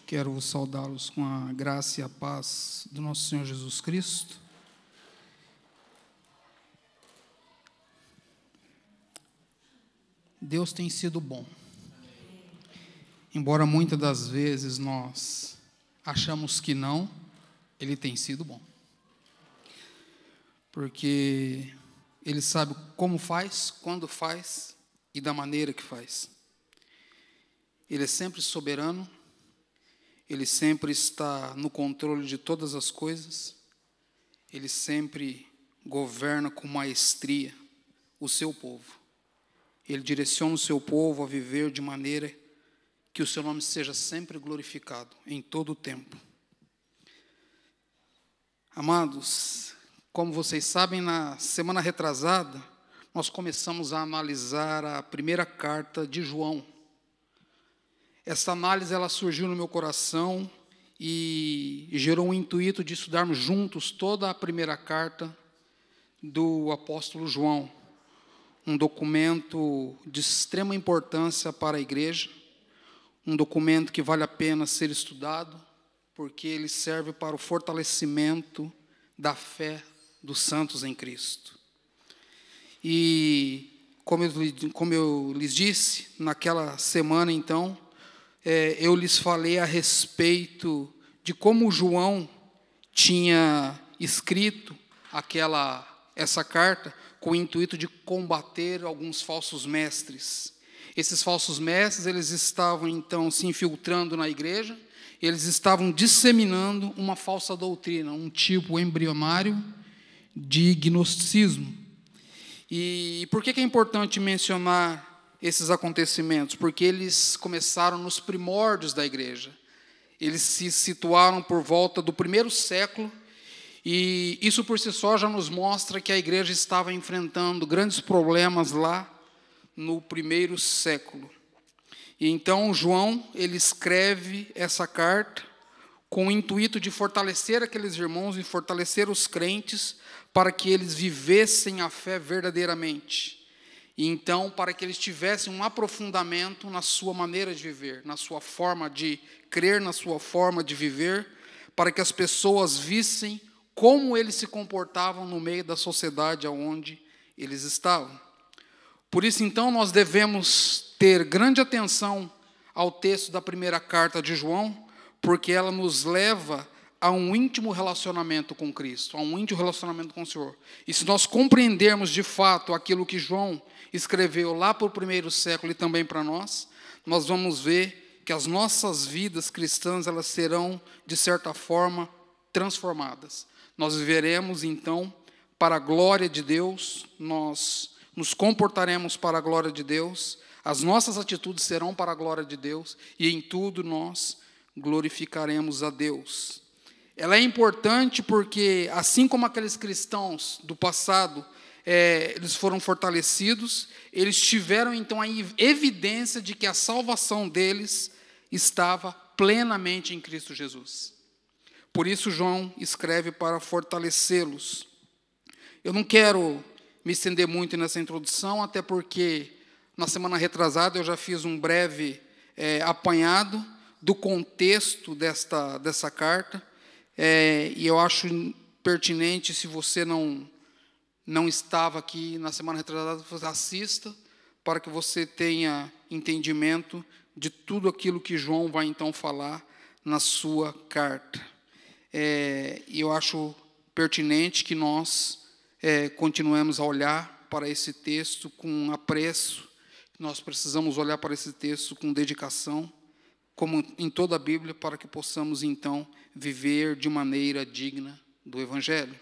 Quero saudá-los com a graça e a paz do nosso Senhor Jesus Cristo. Deus tem sido bom. Embora muitas das vezes nós achamos que não, Ele tem sido bom. Porque Ele sabe como faz, quando faz e da maneira que faz. Ele é sempre soberano. Ele sempre está no controle de todas as coisas. Ele sempre governa com maestria o seu povo. Ele direciona o seu povo a viver de maneira que o seu nome seja sempre glorificado em todo o tempo. Amados, como vocês sabem, na semana retrasada, nós começamos a analisar a primeira carta de João. Essa análise ela surgiu no meu coração e gerou um intuito de estudarmos juntos toda a primeira carta do apóstolo João, um documento de extrema importância para a igreja, um documento que vale a pena ser estudado, porque ele serve para o fortalecimento da fé dos santos em Cristo. E, como eu lhes disse, naquela semana, então, eu lhes falei a respeito de como João tinha escrito essa carta com o intuito de combater alguns falsos mestres. Esses falsos mestres, eles estavam então se infiltrando na igreja, eles estavam disseminando uma falsa doutrina, um tipo embrionário de gnosticismo. E por que é importante mencionar esses acontecimentos? Porque eles começaram nos primórdios da igreja. Eles se situaram por volta do 1º século, e isso por si só já nos mostra que a igreja estava enfrentando grandes problemas lá no 1º século. E então João, ele escreve essa carta com o intuito de fortalecer aqueles irmãos e fortalecer os crentes para que eles vivessem a fé verdadeiramente. E então, para que eles tivessem um aprofundamento na sua maneira de viver, na sua forma de crer, na sua forma de viver, para que as pessoas vissem como eles se comportavam no meio da sociedade onde eles estavam. Por isso, então, nós devemos ter grande atenção ao texto da primeira carta de João, porque ela nos leva a um íntimo relacionamento com Cristo, a um íntimo relacionamento com o Senhor. E se nós compreendermos de fato aquilo que João escreveu lá para o 1º século e também para nós vamos ver que as nossas vidas cristãs elas serão, de certa forma, transformadas. Nós viveremos, então, para a glória de Deus, nós nos comportaremos para a glória de Deus, as nossas atitudes serão para a glória de Deus, e em tudo nós glorificaremos a Deus. Ela é importante porque, assim como aqueles cristãos do passado, eles foram fortalecidos, eles tiveram então a evidência de que a salvação deles estava plenamente em Cristo Jesus. Por isso João escreve para fortalecê-los. Eu não quero me estender muito nessa introdução, até porque na semana retrasada eu já fiz um breve apanhado do contexto dessa carta, e eu acho pertinente, se você não estava aqui na semana retrasada, você assista, para que você tenha entendimento de tudo aquilo que João vai então falar na sua carta. E eu acho pertinente que nós continuemos a olhar para esse texto com apreço. Nós precisamos olhar para esse texto com dedicação, como em toda a Bíblia, para que possamos então viver de maneira digna do Evangelho.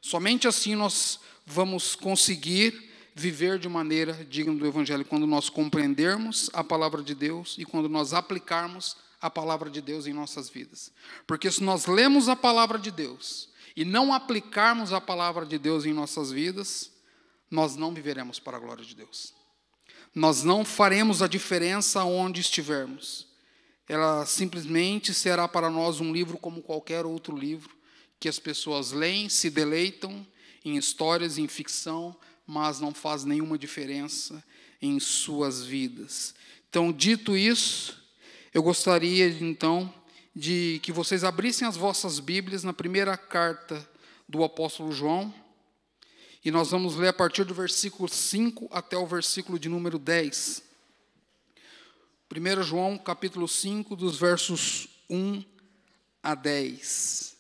Somente assim nós vamos conseguir viver de maneira digna do Evangelho, quando nós compreendermos a palavra de Deus e quando nós aplicarmos a palavra de Deus em nossas vidas. Porque se nós lemos a palavra de Deus e não aplicarmos a palavra de Deus em nossas vidas, nós não viveremos para a glória de Deus. Nós não faremos a diferença onde estivermos. Ela simplesmente será para nós um livro como qualquer outro livro, que as pessoas leem, se deleitam em histórias, em ficção, mas não faz nenhuma diferença em suas vidas. Então, dito isso, eu gostaria, então, de que vocês abrissem as vossas Bíblias na primeira carta do apóstolo João, e nós vamos ler a partir do versículo 5 até o versículo de número 10. 1 João, capítulo 5, dos versos 1 a 10.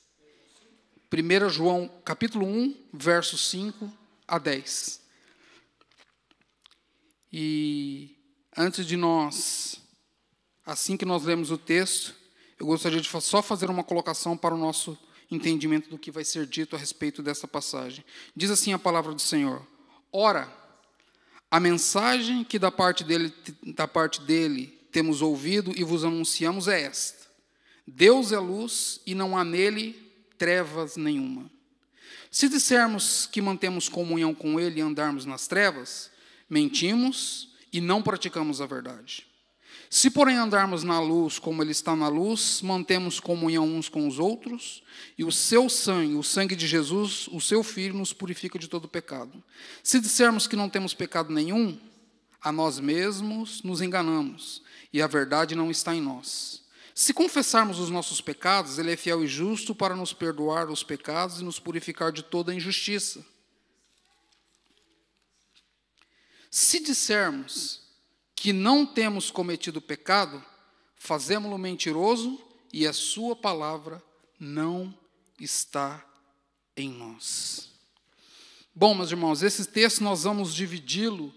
1 João, capítulo 1, versos 5 a 10. E antes de nós, assim que nós lemos o texto, eu gostaria de só fazer uma colocação para o nosso entendimento do que vai ser dito a respeito dessa passagem. Diz assim a palavra do Senhor: ora, a mensagem que da parte dele temos ouvido e vos anunciamos é esta: Deus é luz e não há nele trevas nenhuma. Se dissermos que mantemos comunhão com ele e andarmos nas trevas, mentimos e não praticamos a verdade. Se, porém, andarmos na luz como ele está na luz, mantemos comunhão uns com os outros, e o seu sangue, o sangue de Jesus, o seu Filho, nos purifica de todo pecado. Se dissermos que não temos pecado nenhum, a nós mesmos nos enganamos, e a verdade não está em nós. Se confessarmos os nossos pecados, ele é fiel e justo para nos perdoar os pecados e nos purificar de toda a injustiça. Se dissermos que não temos cometido pecado, fazemo-lo mentiroso e a sua palavra não está em nós. Bom, meus irmãos, esse texto nós vamos dividi-lo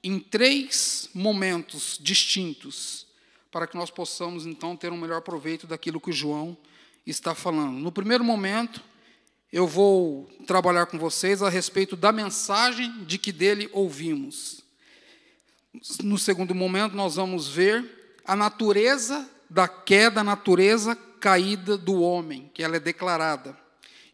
em 3 momentos distintos, para que nós possamos, então, ter um melhor proveito daquilo que João está falando. No primeiro momento, eu vou trabalhar com vocês a respeito da mensagem de que dele ouvimos. No segundo momento, nós vamos ver a natureza da queda, a natureza caída do homem, que ela é declarada.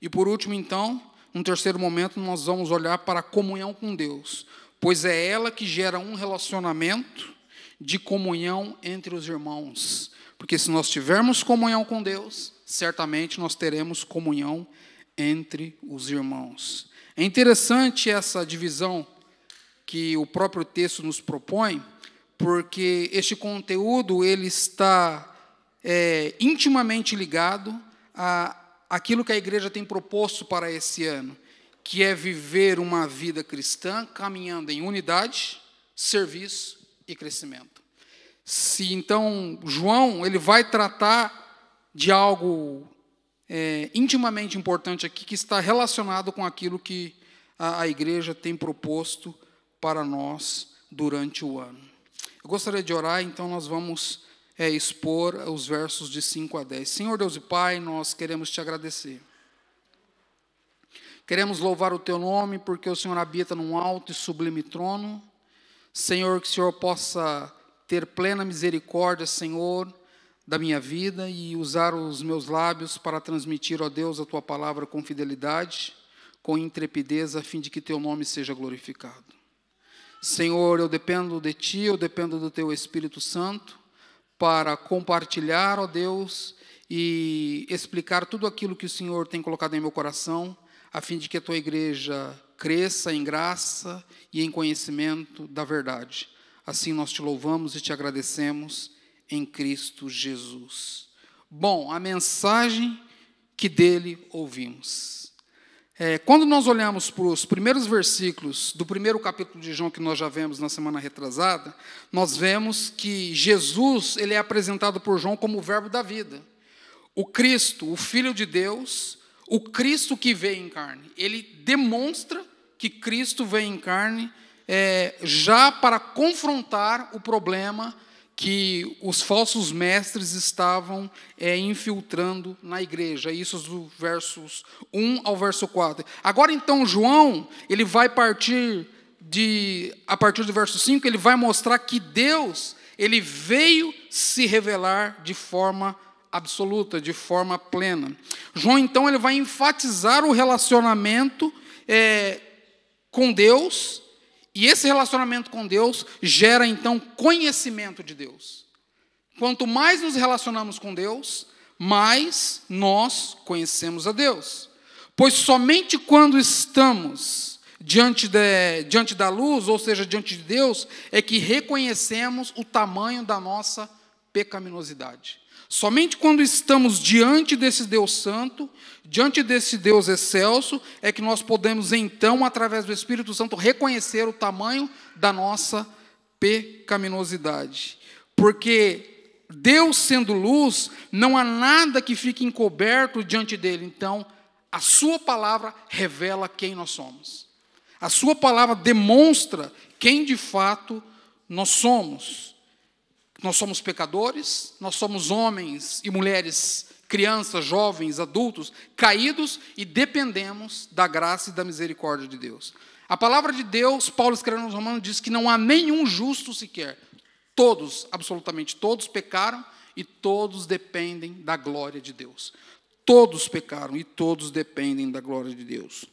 E por último, então, num terceiro momento, nós vamos olhar para a comunhão com Deus, pois é ela que gera um relacionamento de comunhão entre os irmãos. Porque se nós tivermos comunhão com Deus, certamente nós teremos comunhão entre os irmãos. É interessante essa divisão que o próprio texto nos propõe, porque este conteúdo ele está intimamente ligado àquilo que a igreja tem proposto para esse ano, que é viver uma vida cristã caminhando em unidade, serviço e crescimento. Se então João ele vai tratar de algo intimamente importante aqui, que está relacionado com aquilo que a igreja tem proposto para nós durante o ano. Eu gostaria de orar, então nós vamos expor os versos de 5 a 10. Senhor Deus e Pai, nós queremos te agradecer. Queremos louvar o teu nome, porque o Senhor habita num alto e sublime trono. Senhor, que o Senhor possa ter plena misericórdia, Senhor, da minha vida e usar os meus lábios para transmitir, ó Deus, a tua palavra com fidelidade, com intrepidez, a fim de que teu nome seja glorificado. Senhor, eu dependo de Ti, eu dependo do Teu Espírito Santo para compartilhar, ó Deus, e explicar tudo aquilo que o Senhor tem colocado em meu coração, a fim de que a Tua igreja cresça em graça e em conhecimento da verdade. Assim nós Te louvamos e Te agradecemos em Cristo Jesus. Bom, a mensagem que dele ouvimos. Quando nós olhamos para os primeiros versículos do primeiro capítulo de João, que nós já vemos na semana retrasada, nós vemos que Jesus ele é apresentado por João como o verbo da vida. O Cristo, o Filho de Deus, o Cristo que veio em carne. Ele demonstra que Cristo veio em carne já para confrontar o problema que os falsos mestres estavam infiltrando na igreja. Isso do versos 1 ao verso 4. Agora, então, João, ele vai a partir do verso 5, ele vai mostrar que Deus, ele veio se revelar de forma absoluta, de forma plena. João, então, ele vai enfatizar o relacionamento com Deus. E esse relacionamento com Deus gera, então, conhecimento de Deus. Quanto mais nos relacionamos com Deus, mais nós conhecemos a Deus. Pois somente quando estamos diante da luz, ou seja, diante de Deus, é que reconhecemos o tamanho da nossa pecaminosidade. Somente quando estamos diante desse Deus santo, diante desse Deus excelso, é que nós podemos, então, através do Espírito Santo, reconhecer o tamanho da nossa pecaminosidade. Porque Deus sendo luz, não há nada que fique encoberto diante dele. Então, a sua palavra revela quem nós somos. A sua palavra demonstra quem de fato nós somos. Nós somos pecadores, nós somos homens e mulheres, crianças, jovens, adultos, caídos e dependemos da graça e da misericórdia de Deus. A palavra de Deus, Paulo escrevendo aos Romanos, diz que não há nenhum justo sequer. Todos, absolutamente todos pecaram e todos dependem da glória de Deus. Todos pecaram e todos dependem da glória de Deus.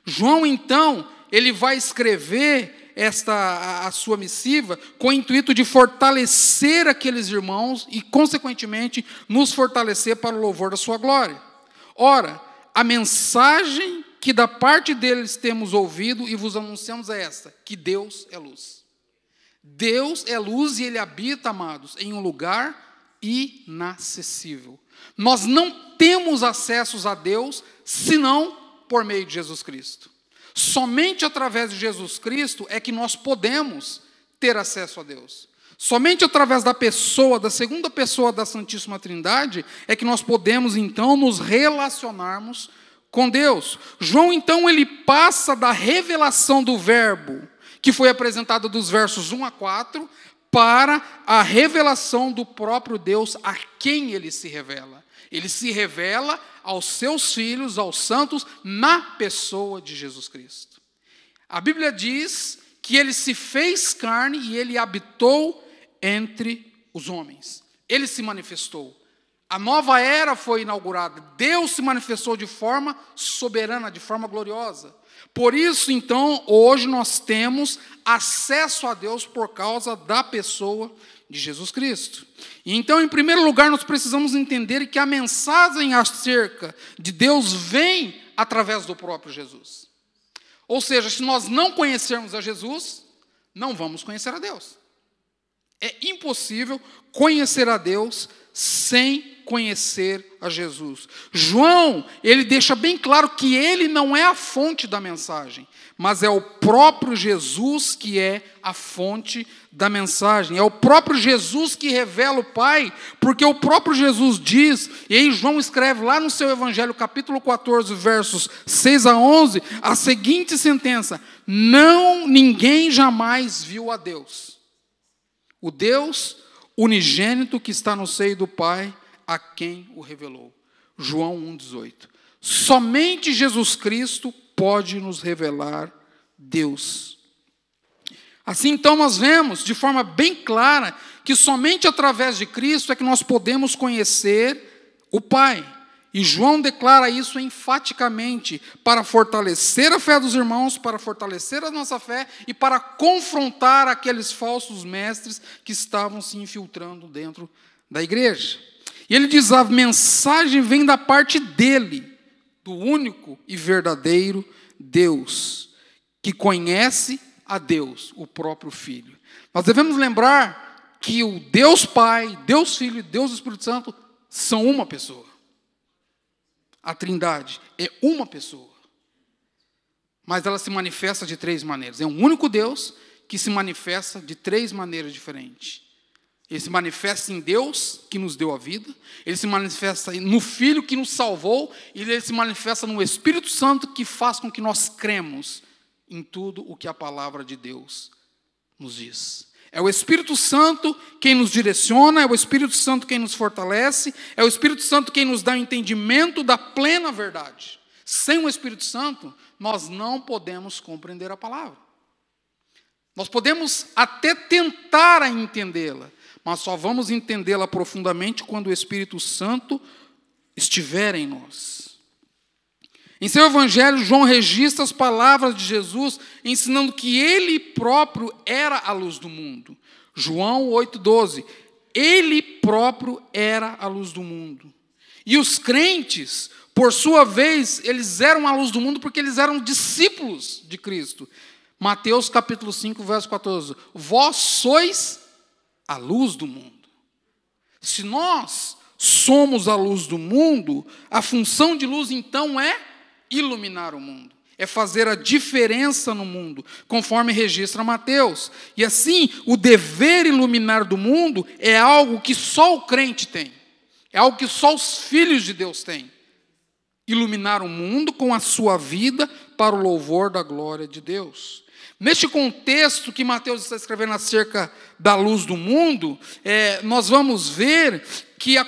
João, então, ele vai escrever a sua missiva com o intuito de fortalecer aqueles irmãos e, consequentemente, nos fortalecer para o louvor da sua glória. Ora, a mensagem que da parte deles temos ouvido e vos anunciamos é esta, que Deus é luz. Deus é luz e Ele habita, amados, em um lugar inacessível. Nós não temos acessos a Deus, senão por meio de Jesus Cristo. Somente através de Jesus Cristo é que nós podemos ter acesso a Deus. Somente através da pessoa, da segunda pessoa da Santíssima Trindade, é que nós podemos, então, nos relacionarmos com Deus. João, então, ele passa da revelação do verbo, que foi apresentada dos versos 1 a 4, para a revelação do próprio Deus, a quem ele se revela. Ele se revela aos seus filhos, aos santos, na pessoa de Jesus Cristo. A Bíblia diz que ele se fez carne e ele habitou entre os homens. Ele se manifestou. A nova era foi inaugurada. Deus se manifestou de forma soberana, de forma gloriosa. Por isso, então, hoje nós temos acesso a Deus por causa da pessoa de Jesus Cristo. E então, em primeiro lugar, nós precisamos entender que a mensagem acerca de Deus vem através do próprio Jesus. Ou seja, se nós não conhecermos a Jesus, não vamos conhecer a Deus. É impossível conhecer a Deus sem conhecer a Jesus. João, ele deixa bem claro que ele não é a fonte da mensagem, mas é o próprio Jesus que é a fonte da mensagem. É o próprio Jesus que revela o Pai, porque o próprio Jesus diz, e aí João escreve lá no seu Evangelho, capítulo 14, versos 6 a 11, a seguinte sentença: ninguém jamais viu a Deus. O Deus unigênito que está no seio do Pai, a quem o revelou. João 1,18. Somente Jesus Cristo pode nos revelar Deus. Assim, então, nós vemos de forma bem clara que somente através de Cristo é que nós podemos conhecer o Pai. E João declara isso enfaticamente para fortalecer a fé dos irmãos, para fortalecer a nossa fé e para confrontar aqueles falsos mestres que estavam se infiltrando dentro da igreja. E ele diz, a mensagem vem da parte dele, do único e verdadeiro Deus, que conhece a Deus, o próprio Filho. Nós devemos lembrar que o Deus Pai, Deus Filho e Deus Espírito Santo são uma pessoa. A Trindade é uma pessoa. Mas ela se manifesta de três maneiras. É um único Deus que se manifesta de três maneiras diferentes. Ele se manifesta em Deus, que nos deu a vida. Ele se manifesta no Filho, que nos salvou. E ele se manifesta no Espírito Santo, que faz com que nós cremos em tudo o que a palavra de Deus nos diz. É o Espírito Santo quem nos direciona, é o Espírito Santo quem nos fortalece, é o Espírito Santo quem nos dá o entendimento da plena verdade. Sem o Espírito Santo, nós não podemos compreender a palavra. Nós podemos até tentar entendê-la, mas só vamos entendê-la profundamente quando o Espírito Santo estiver em nós. Em seu Evangelho, João registra as palavras de Jesus, ensinando que ele próprio era a luz do mundo. João 8,12. Ele próprio era a luz do mundo. E os crentes, por sua vez, eles eram a luz do mundo porque eles eram discípulos de Cristo. Mateus capítulo 5, verso 14. Vós sois a luz do mundo. Se nós somos a luz do mundo, a função de luz, então, é iluminar o mundo. É fazer a diferença no mundo, conforme registra Mateus. E assim, o dever iluminar do mundo é algo que só o crente tem. É algo que só os filhos de Deus têm. Iluminar o mundo com a sua vida para o louvor da glória de Deus. Neste contexto que Mateus está escrevendo acerca da luz do mundo, nós vamos ver que a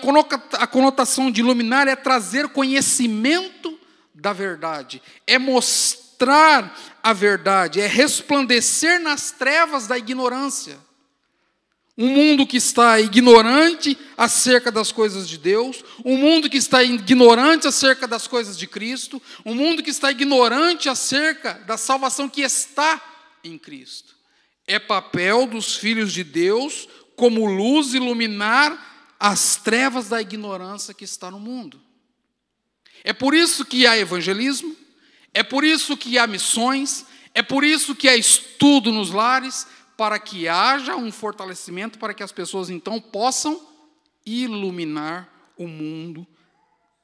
conotação de iluminar é trazer conhecimento da verdade, é mostrar a verdade, é resplandecer nas trevas da ignorância. Um mundo que está ignorante acerca das coisas de Deus, um mundo que está ignorante acerca das coisas de Cristo, um mundo que está ignorante acerca da salvação que está em Cristo. É papel dos filhos de Deus, como luz, iluminar as trevas da ignorância que está no mundo. É por isso que há evangelismo, é por isso que há missões, é por isso que há estudo nos lares, para que haja um fortalecimento, para que as pessoas então possam iluminar o mundo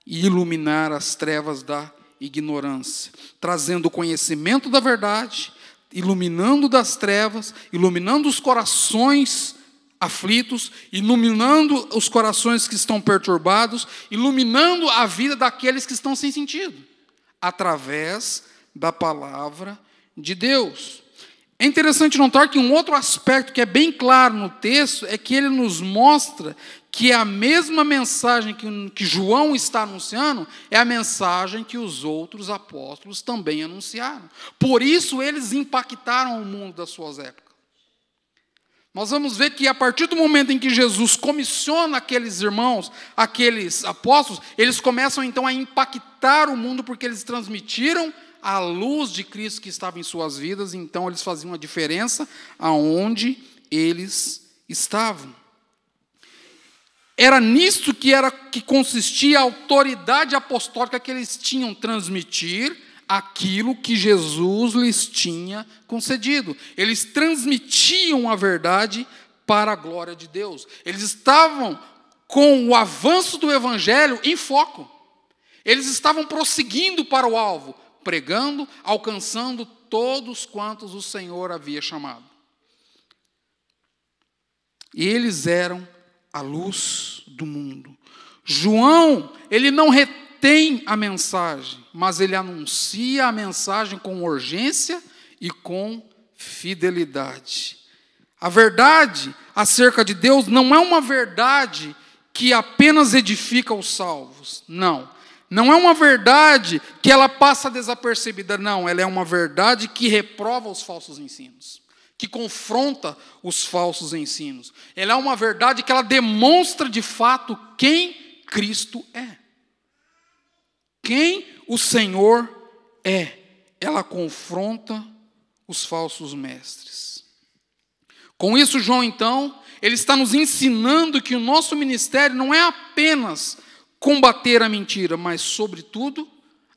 e iluminar as trevas da ignorância, trazendo o conhecimento da verdade, iluminando das trevas, iluminando os corações aflitos, iluminando os corações que estão perturbados, iluminando a vida daqueles que estão sem sentido, através da palavra de Deus. É interessante notar que um outro aspecto que é bem claro no texto é que ele nos mostra que a mesma mensagem que João está anunciando é a mensagem que os outros apóstolos também anunciaram. Por isso eles impactaram o mundo das suas épocas. Nós vamos ver que a partir do momento em que Jesus comissiona aqueles irmãos, aqueles apóstolos, eles começam então a impactar o mundo porque eles transmitiram a luz de Cristo que estava em suas vidas, então eles faziam a diferença aonde eles estavam. Era nisto que consistia a autoridade apostólica que eles tinham, transmitir aquilo que Jesus lhes tinha concedido. Eles transmitiam a verdade para a glória de Deus. Eles estavam com o avanço do evangelho em foco. Eles estavam prosseguindo para o alvo, pregando, alcançando todos quantos o Senhor havia chamado. E eles eram a luz do mundo. João, ele não retém a mensagem, mas ele anuncia a mensagem com urgência e com fidelidade. A verdade acerca de Deus não é uma verdade que apenas edifica os salvos, não. Não é uma verdade que ela passa desapercebida, não. Ela é uma verdade que reprova os falsos ensinos, que confronta os falsos ensinos. Ela é uma verdade que ela demonstra de fato quem Cristo é. Quem o Senhor é. Ela confronta os falsos mestres. Com isso, João, então, ele está nos ensinando que o nosso ministério não é apenas combater a mentira, mas, sobretudo,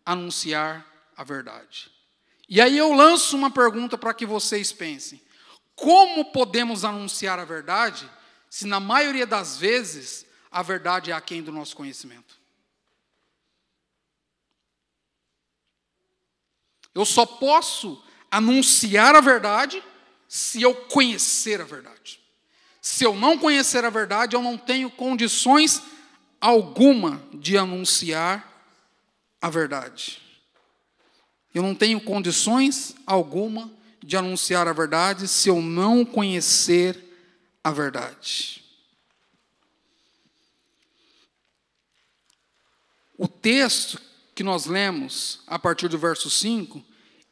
anunciar a verdade. E aí eu lanço uma pergunta para que vocês pensem. Como podemos anunciar a verdade se, na maioria das vezes, a verdade é aquém do nosso conhecimento? Eu só posso anunciar a verdade se eu conhecer a verdade. Se eu não conhecer a verdade, eu não tenho condições alguma de anunciar a verdade. Eu não tenho condições alguma de anunciar a verdade se eu não conhecer a verdade. O texto que nós lemos, a partir do verso 5,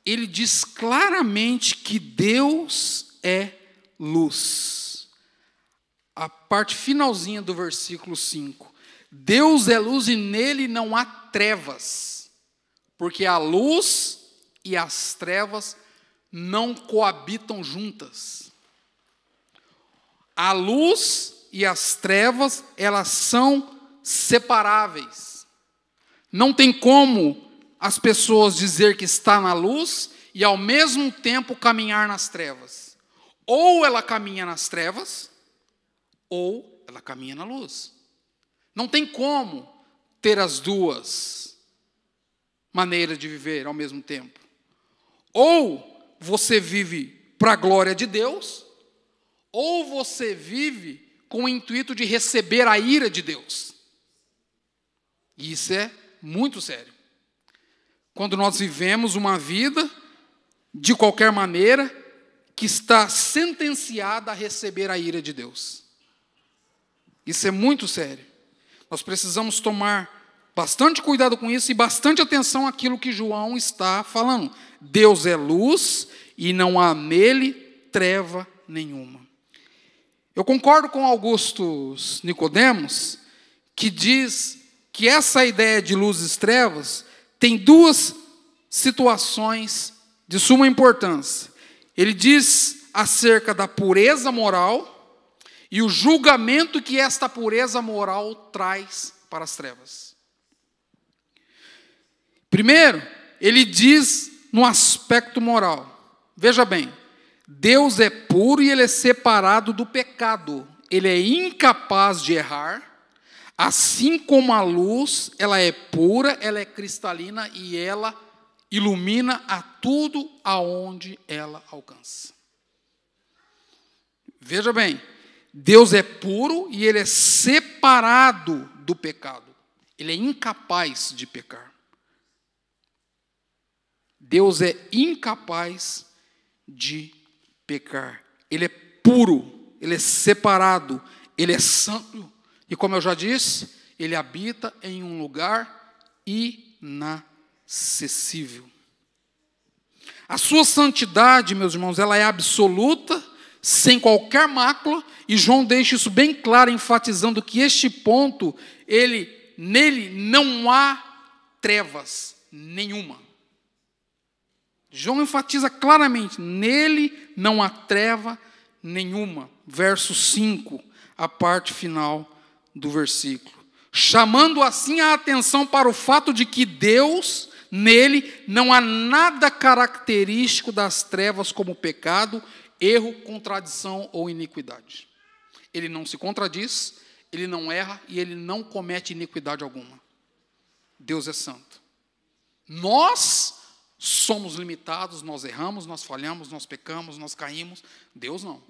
ele diz claramente que Deus é luz. A parte finalzinha do versículo 5. Deus é luz e nele não há trevas, porque a luz e as trevas não coabitam juntas. A luz e as trevas, elas são separáveis. Não tem como as pessoas dizer que está na luz e ao mesmo tempo caminhar nas trevas. Ou ela caminha nas trevas, ou ela caminha na luz. Não tem como ter as duas maneiras de viver ao mesmo tempo. Ou você vive para a glória de Deus, ou você vive com o intuito de receber a ira de Deus. E isso é muito sério. Quando nós vivemos uma vida, de qualquer maneira, que está sentenciada a receber a ira de Deus. Isso é muito sério. Nós precisamos tomar bastante cuidado com isso e bastante atenção àquilo que João está falando. Deus é luz e não há nele treva nenhuma. Eu concordo com Augustus Nicodemos, que diz que essa ideia de luz e trevas tem duas situações de suma importância. Ele diz acerca da pureza moral e o julgamento que esta pureza moral traz para as trevas. Primeiro, ele diz no aspecto moral. Veja bem, Deus é puro e ele é separado do pecado. Ele é incapaz de errar, assim como a luz, ela é pura, ela é cristalina e ela ilumina a tudo aonde ela alcança. Veja bem, Deus é puro e ele é separado do pecado. Ele é incapaz de pecar. Deus é incapaz de pecar. Ele é puro, ele é separado, ele é santo. E como eu já disse, ele habita em um lugar inacessível. A sua santidade, meus irmãos, ela é absoluta, sem qualquer mácula, e João deixa isso bem claro, enfatizando que este ponto, nele não há trevas nenhuma. João enfatiza claramente, nele não há treva nenhuma. Verso 5, a parte final do versículo. Chamando assim a atenção para o fato de que Deus, nele, não há nada característico das trevas como pecado, erro, contradição ou iniquidade. Ele não se contradiz, ele não erra e ele não comete iniquidade alguma. Deus é santo. Nós somos limitados, nós erramos, nós falhamos, nós pecamos, nós caímos. Deus não.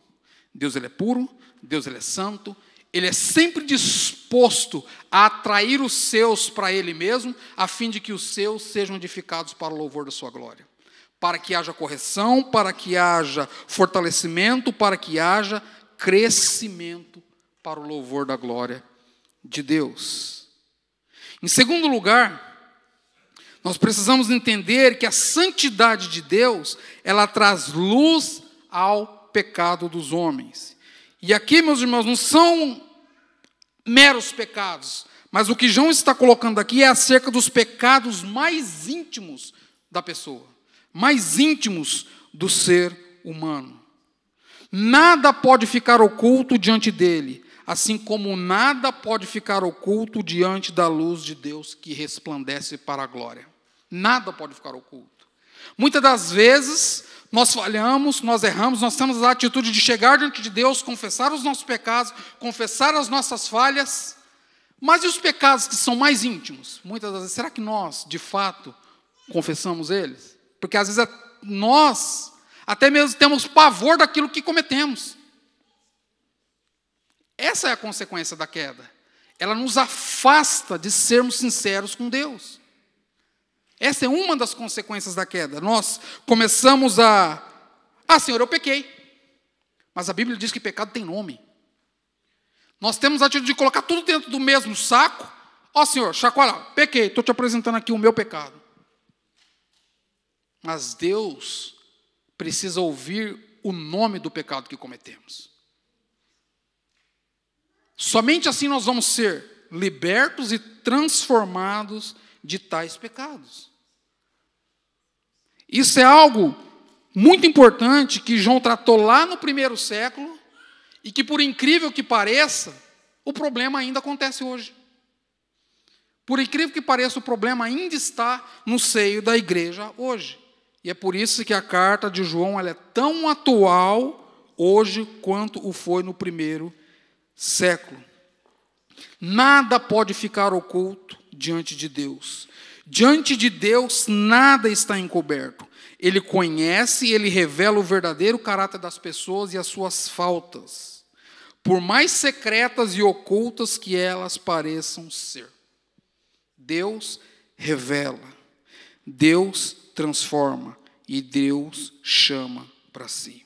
Deus ele é puro, Deus ele é santo, ele é sempre disposto a atrair os seus para ele mesmo, a fim de que os seus sejam edificados para o louvor da sua glória. Para que haja correção, para que haja fortalecimento, para que haja crescimento para o louvor da glória de Deus. Em segundo lugar, nós precisamos entender que a santidade de Deus, ela traz luz ao pecado dos homens. E aqui, meus irmãos, não são meros pecados, mas o que João está colocando aqui é acerca dos pecados mais íntimos da pessoa, mais íntimos do ser humano. Nada pode ficar oculto diante dele, assim como nada pode ficar oculto diante da luz de Deus que resplandece para a glória. Nada pode ficar oculto. Muitas das vezes, nós falhamos, nós erramos, nós temos a atitude de chegar diante de Deus, confessar os nossos pecados, confessar as nossas falhas, mas e os pecados que são mais íntimos? Muitas das vezes, será que nós, de fato, confessamos eles? Porque às vezes nós até mesmo temos pavor daquilo que cometemos. Essa é a consequência da queda. Ela nos afasta de sermos sinceros com Deus. Essa é uma das consequências da queda. Nós começamos Senhor, eu pequei. Mas a Bíblia diz que pecado tem nome. Nós temos a atitude de colocar tudo dentro do mesmo saco. Senhor, chacoalha, pequei, estou te apresentando aqui o meu pecado. Mas Deus precisa ouvir o nome do pecado que cometemos. Somente assim nós vamos ser libertos e transformados de tais pecados. Isso é algo muito importante que João tratou lá no primeiro século e que, por incrível que pareça, o problema ainda acontece hoje. Por incrível que pareça, o problema ainda está no seio da igreja hoje. E é por isso que a carta de João ela é tão atual hoje quanto o foi no primeiro século. Nada pode ficar oculto diante de Deus. Diante de Deus, nada está encoberto. Ele conhece, ele revela o verdadeiro caráter das pessoas e as suas faltas, por mais secretas e ocultas que elas pareçam ser. Deus revela, Deus transforma e Deus chama para si.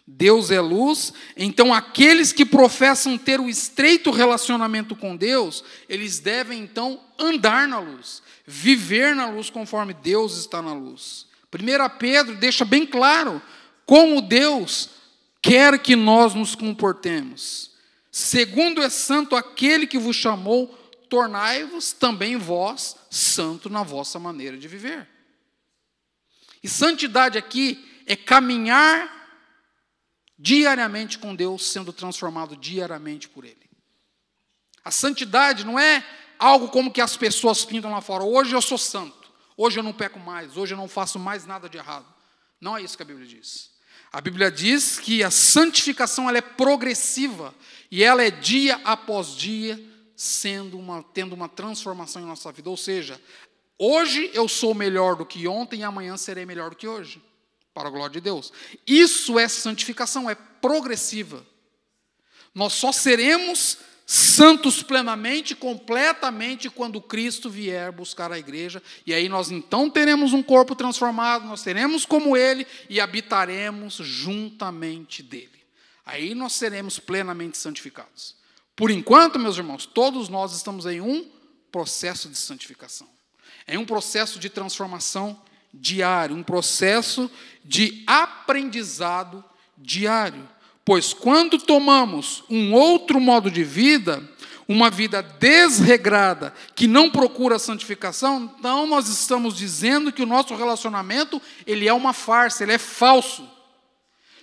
Deus é luz, então aqueles que professam ter um estreito relacionamento com Deus, eles devem então andar na luz, viver na luz conforme Deus está na luz. 1 Pedro deixa bem claro como Deus quer que nós nos comportemos. Segundo é santo aquele que vos chamou, tornai-vos também vós santo na vossa maneira de viver. E santidade aqui é caminhar diariamente com Deus, sendo transformado diariamente por Ele. A santidade não é algo como que as pessoas pintam lá fora. Hoje eu sou santo, hoje eu não peco mais, hoje eu não faço mais nada de errado. Não é isso que a Bíblia diz. A Bíblia diz que a santificação ela é progressiva e ela é dia após dia tendo uma transformação em nossa vida. Ou seja, hoje eu sou melhor do que ontem e amanhã serei melhor do que hoje. Para a glória de Deus. Isso é santificação, é progressiva. Nós só seremos santos plenamente, completamente, quando Cristo vier buscar a igreja. E aí nós então teremos um corpo transformado, nós seremos como Ele e habitaremos juntamente dEle. Aí nós seremos plenamente santificados. Por enquanto, meus irmãos, todos nós estamos em um processo de santificação. Em um processo de transformação diário, um processo de aprendizado diário. Pois quando tomamos um outro modo de vida, uma vida desregrada, que não procura santificação, então nós estamos dizendo que o nosso relacionamento, ele é uma farsa, ele é falso.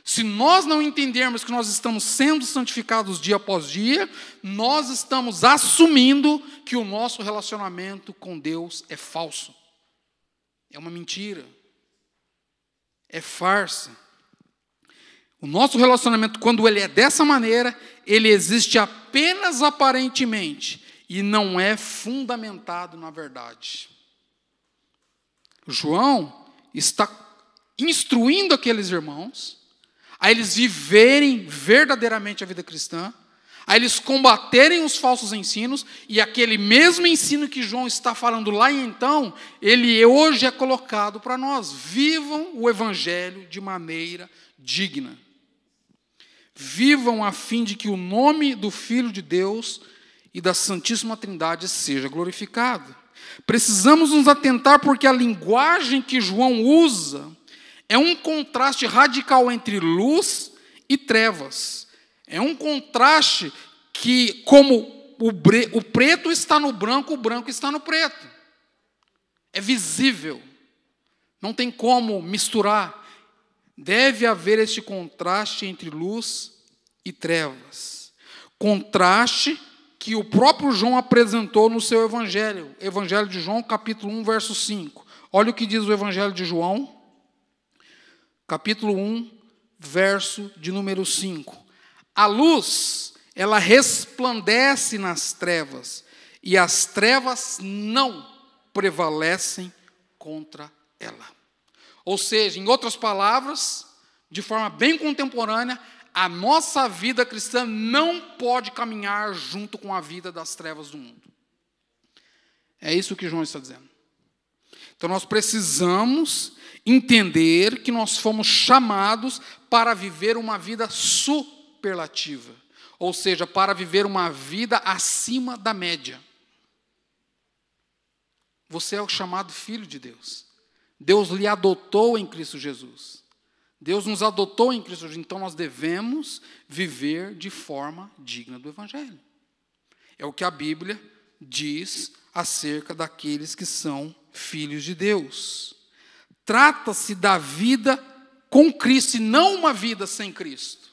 Se nós não entendermos que nós estamos sendo santificados dia após dia, nós estamos assumindo que o nosso relacionamento com Deus é falso. É uma mentira. É farsa. O nosso relacionamento, quando ele é dessa maneira, ele existe apenas aparentemente e não é fundamentado na verdade. João está instruindo aqueles irmãos a eles viverem verdadeiramente a vida cristã, a eles combaterem os falsos ensinos, e aquele mesmo ensino que João está falando lá e então, ele hoje é colocado para nós. Vivam o Evangelho de maneira digna. Vivam a fim de que o nome do Filho de Deus e da Santíssima Trindade seja glorificado. Precisamos nos atentar porque a linguagem que João usa é um contraste radical entre luz e trevas. É um contraste que, como o preto está no branco, o branco está no preto. É visível. Não tem como misturar. Deve haver este contraste entre luz e trevas. Contraste que o próprio João apresentou no seu Evangelho. Evangelho de João, capítulo 1, verso 5. Olha o que diz o Evangelho de João, capítulo 1, verso de número 5. A luz, ela resplandece nas trevas, e as trevas não prevalecem contra ela. Ou seja, em outras palavras, de forma bem contemporânea, a nossa vida cristã não pode caminhar junto com a vida das trevas do mundo. É isso que João está dizendo. Então nós precisamos entender que nós fomos chamados para viver uma vida superlativa, ou seja, para viver uma vida acima da média. Você é o chamado filho de Deus. Deus lhe adotou em Cristo Jesus. Deus nos adotou em Cristo Jesus, então nós devemos viver de forma digna do Evangelho. É o que a Bíblia diz acerca daqueles que são filhos de Deus. Trata-se da vida com Cristo e não uma vida sem Cristo.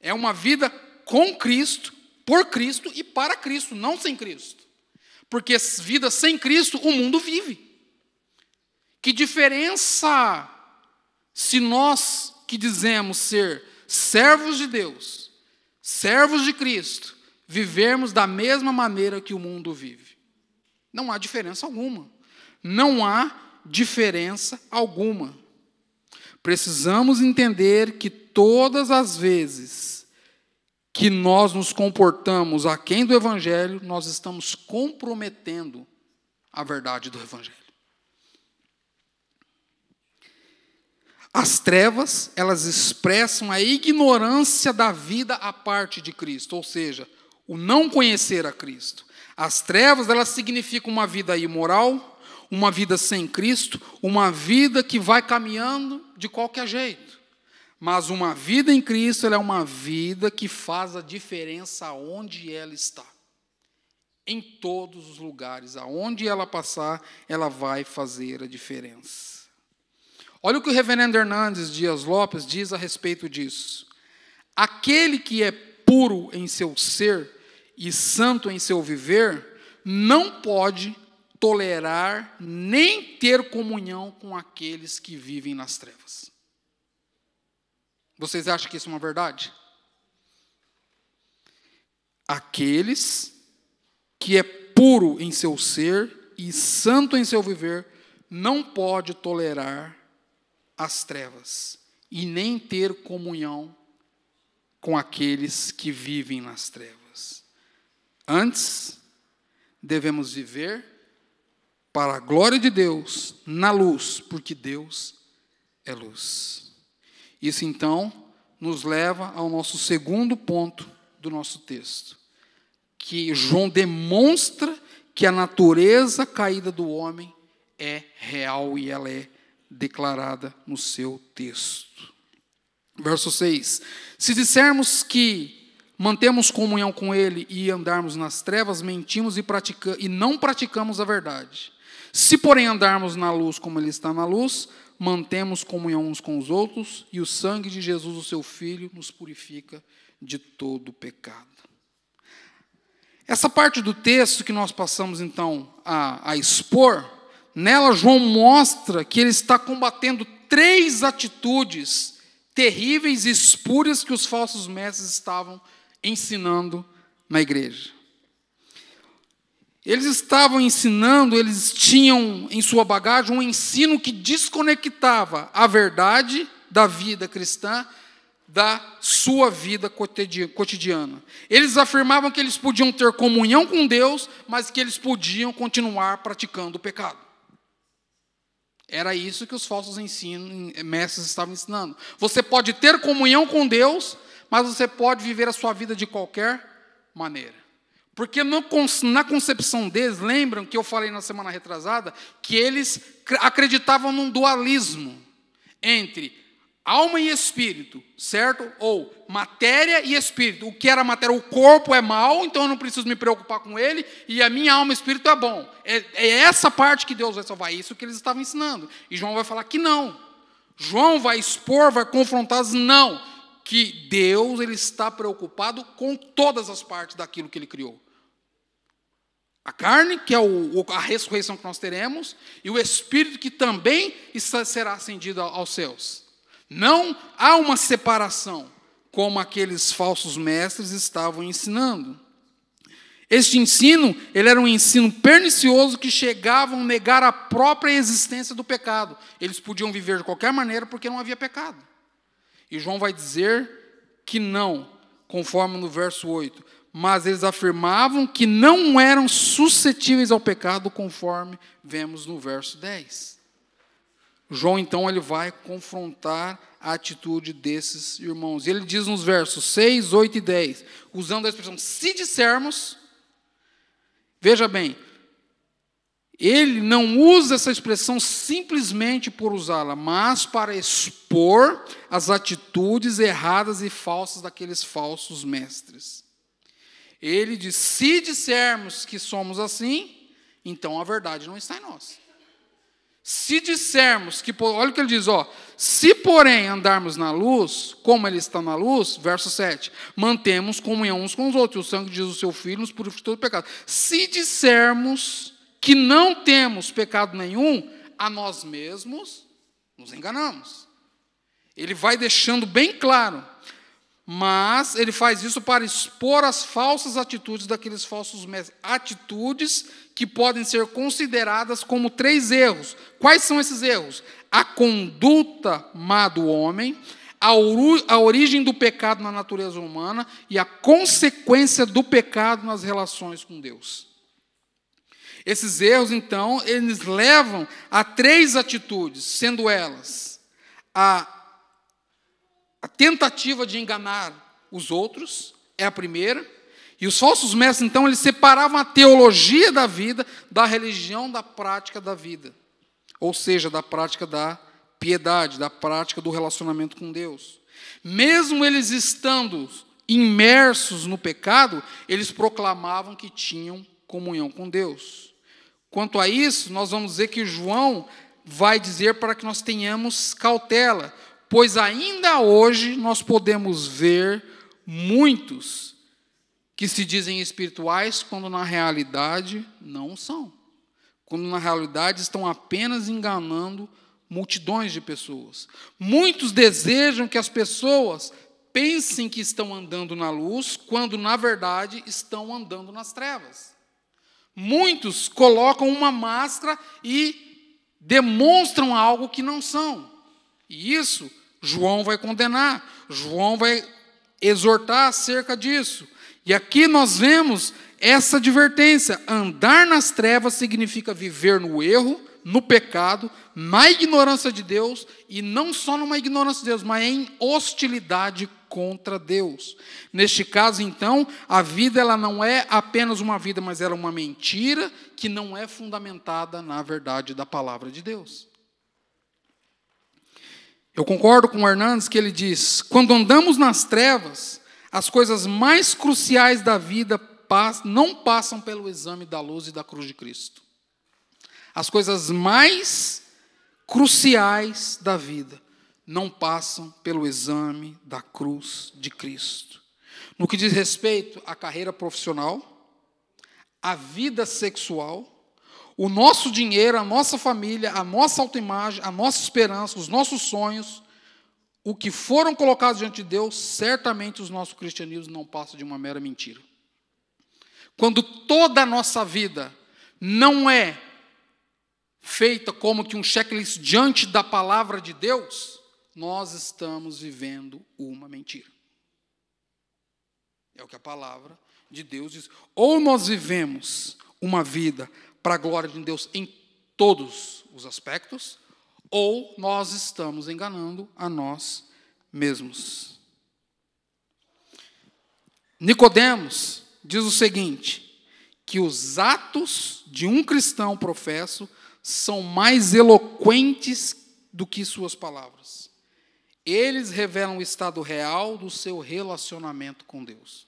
É uma vida com Cristo, por Cristo e para Cristo, não sem Cristo. Porque vida sem Cristo o mundo vive. Que diferença se nós que dizemos ser servos de Deus, servos de Cristo, vivermos da mesma maneira que o mundo vive. Não há diferença alguma. Não há diferença alguma. Precisamos entender que todas as vezes que nós nos comportamos aquém do Evangelho, nós estamos comprometendo a verdade do Evangelho. As trevas, elas expressam a ignorância da vida à parte de Cristo, ou seja, o não conhecer a Cristo. As trevas, elas significam uma vida imoral, uma vida sem Cristo, uma vida que vai caminhando de qualquer jeito. Mas uma vida em Cristo, ela é uma vida que faz a diferença onde ela está. Em todos os lugares, aonde ela passar, ela vai fazer a diferença. Olha o que o reverendo Hernandes Dias Lopes diz a respeito disso. Aquele que é puro em seu ser e santo em seu viver, não pode tolerar nem ter comunhão com aqueles que vivem nas trevas. Vocês acham que isso é uma verdade? Aqueles que é puro em seu ser e santo em seu viver, não pode tolerar as trevas e nem ter comunhão com aqueles que vivem nas trevas. Antes, devemos viver para a glória de Deus na luz, porque Deus é luz. Isso, então, nos leva ao nosso segundo ponto do nosso texto, que João demonstra que a natureza caída do homem é real e ela é declarada no seu texto. Verso 6. Se dissermos que mantemos comunhão com Ele e andarmos nas trevas, mentimos e não praticamos a verdade. Se, porém, andarmos na luz como Ele está na luz, mantemos comunhão uns com os outros, e o sangue de Jesus, o seu Filho, nos purifica de todo pecado. Essa parte do texto que nós passamos, então, a expor, nela, João mostra que ele está combatendo 3 atitudes terríveis e espúrias que os falsos mestres estavam ensinando na igreja. Eles estavam ensinando, eles tinham em sua bagagem um ensino que desconectava a verdade da vida cristã da sua vida cotidiana. Eles afirmavam que eles podiam ter comunhão com Deus, mas que eles podiam continuar praticando o pecado. Era isso que os falsos mestres estavam ensinando. Você pode ter comunhão com Deus, mas você pode viver a sua vida de qualquer maneira. Porque na concepção deles, lembram que eu falei na semana retrasada, que eles acreditavam num dualismo entre alma e espírito, certo? Ou matéria e espírito. O que era matéria? O corpo é mau, então eu não preciso me preocupar com ele, e a minha alma e espírito é bom. É essa parte que Deus vai salvar, isso que eles estavam ensinando. E João vai falar que não. João vai expor, vai confrontar, não. Que Deus, ele está preocupado com todas as partes daquilo que ele criou. A carne, que é a ressurreição que nós teremos, e o espírito que também será ascendido aos céus. Não há uma separação, como aqueles falsos mestres estavam ensinando. Este ensino, ele era um ensino pernicioso que chegava a negar a própria existência do pecado. Eles podiam viver de qualquer maneira porque não havia pecado. E João vai dizer que não, conforme no verso 8. Mas eles afirmavam que não eram suscetíveis ao pecado, conforme vemos no verso 10. João, então, ele vai confrontar a atitude desses irmãos. E ele diz nos versos 6, 8 e 10, usando a expressão, se dissermos, veja bem, ele não usa essa expressão simplesmente por usá-la, mas para expor as atitudes erradas e falsas daqueles falsos mestres. Ele diz, se dissermos que somos assim, então a verdade não está em nós. Se dissermos que, olha o que ele diz, se porém andarmos na luz, como ele está na luz, verso 7, mantemos comunhão uns com os outros, o sangue de Jesus, seu Filho, nos purifica de todo pecado. Se dissermos que não temos pecado nenhum, a nós mesmos nos enganamos. Ele vai deixando bem claro, mas ele faz isso para expor as falsas atitudes daqueles falsos mestres. Atitudes que podem ser consideradas como 3 erros. Quais são esses erros? A conduta má do homem, a origem do pecado na natureza humana e a consequência do pecado nas relações com Deus. Esses erros, então, eles levam a 3 atitudes, sendo elas a tentativa de enganar os outros, é a primeira. E os falsos mestres, então, eles separavam a teologia da vida da religião da prática da vida. Ou seja, da prática da piedade, da prática do relacionamento com Deus. Mesmo eles estando imersos no pecado, eles proclamavam que tinham comunhão com Deus. Quanto a isso, nós vamos dizer que João vai dizer para que nós tenhamos cautela, pois ainda hoje nós podemos ver muitos que se dizem espirituais, quando na realidade não são. Quando na realidade estão apenas enganando multidões de pessoas. Muitos desejam que as pessoas pensem que estão andando na luz, quando na verdade estão andando nas trevas. Muitos colocam uma máscara e demonstram algo que não são. E isso João vai condenar, João vai exortar acerca disso. E aqui nós vemos essa advertência. Andar nas trevas significa viver no erro, no pecado, na ignorância de Deus, e não só numa ignorância de Deus, mas em hostilidade contra Deus. Neste caso, então, a vida ela não é apenas uma vida, mas ela é uma mentira que não é fundamentada na verdade da palavra de Deus. Eu concordo com o Hernandes que ele diz: quando andamos nas trevas, as coisas mais cruciais da vida não passam pelo exame da luz e da cruz de Cristo. As coisas mais cruciais da vida não passam pelo exame da cruz de Cristo. No que diz respeito à carreira profissional, à vida sexual, o nosso dinheiro, a nossa família, a nossa autoimagem, a nossa esperança, os nossos sonhos, o que foram colocados diante de Deus, certamente os nossos cristianismos não passam de uma mera mentira. Quando toda a nossa vida não é feita como que um checklist diante da palavra de Deus, nós estamos vivendo uma mentira. É o que a palavra de Deus diz. Ou nós vivemos uma vida para a glória de Deus em todos os aspectos, ou nós estamos enganando a nós mesmos. Nicodemos diz o seguinte, que os atos de um cristão professo são mais eloquentes do que suas palavras. Eles revelam o estado real do seu relacionamento com Deus.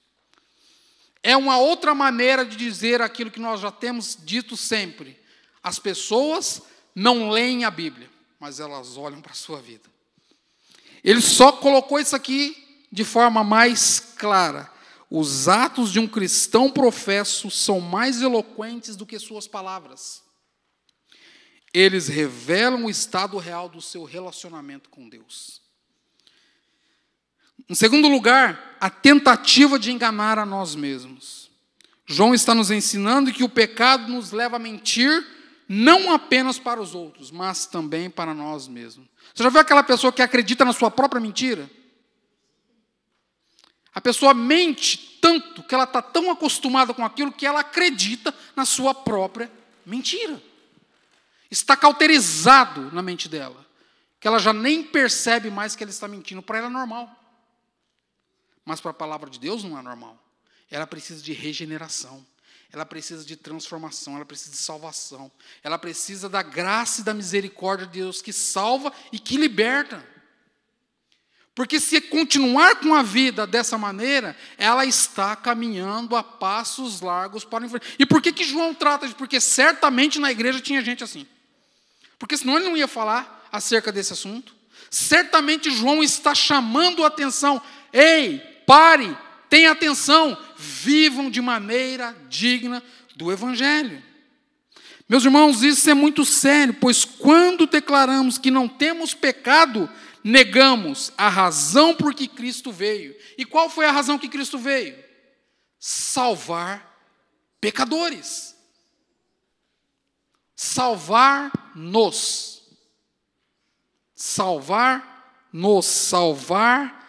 É uma outra maneira de dizer aquilo que nós já temos dito sempre. As pessoas não leem a Bíblia, mas elas olham para a sua vida. Ele só colocou isso aqui de forma mais clara. Os atos de um cristão professo são mais eloquentes do que suas palavras. Eles revelam o estado real do seu relacionamento com Deus. Em segundo lugar, a tentativa de enganar a nós mesmos. João está nos ensinando que o pecado nos leva a mentir, não apenas para os outros, mas também para nós mesmos. Você já viu aquela pessoa que acredita na sua própria mentira? A pessoa mente tanto que ela está tão acostumada com aquilo que ela acredita na sua própria mentira. Está cauterizado na mente dela, que ela já nem percebe mais que ela está mentindo. Para ela é normal. Mas para a palavra de Deus não é normal. Ela precisa de regeneração. Ela precisa de transformação. Ela precisa de salvação. Ela precisa da graça e da misericórdia de Deus que salva e que liberta. Porque se continuar com a vida dessa maneira, ela está caminhando a passos largos para o inferno. E por que João trata disso? Porque certamente na igreja tinha gente assim. Porque senão ele não ia falar acerca desse assunto. Certamente João está chamando a atenção. Ei, pare, tenha atenção, vivam de maneira digna do Evangelho. Meus irmãos, isso é muito sério, pois quando declaramos que não temos pecado, negamos a razão por que Cristo veio. E qual foi a razão que Cristo veio? Salvar pecadores. Salvar-nos. Salvar-nos. Salvar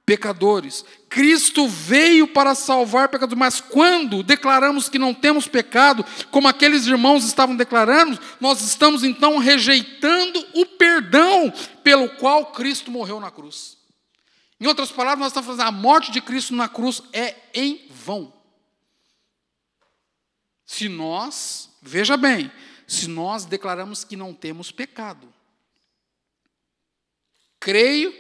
pecadores. Cristo veio para salvar pecadores, mas quando declaramos que não temos pecado, como aqueles irmãos estavam declarando, nós estamos então rejeitando o perdão pelo qual Cristo morreu na cruz. Em outras palavras, nós estamos falando, a morte de Cristo na cruz é em vão. Se nós, veja bem, se nós declaramos que não temos pecado. Creio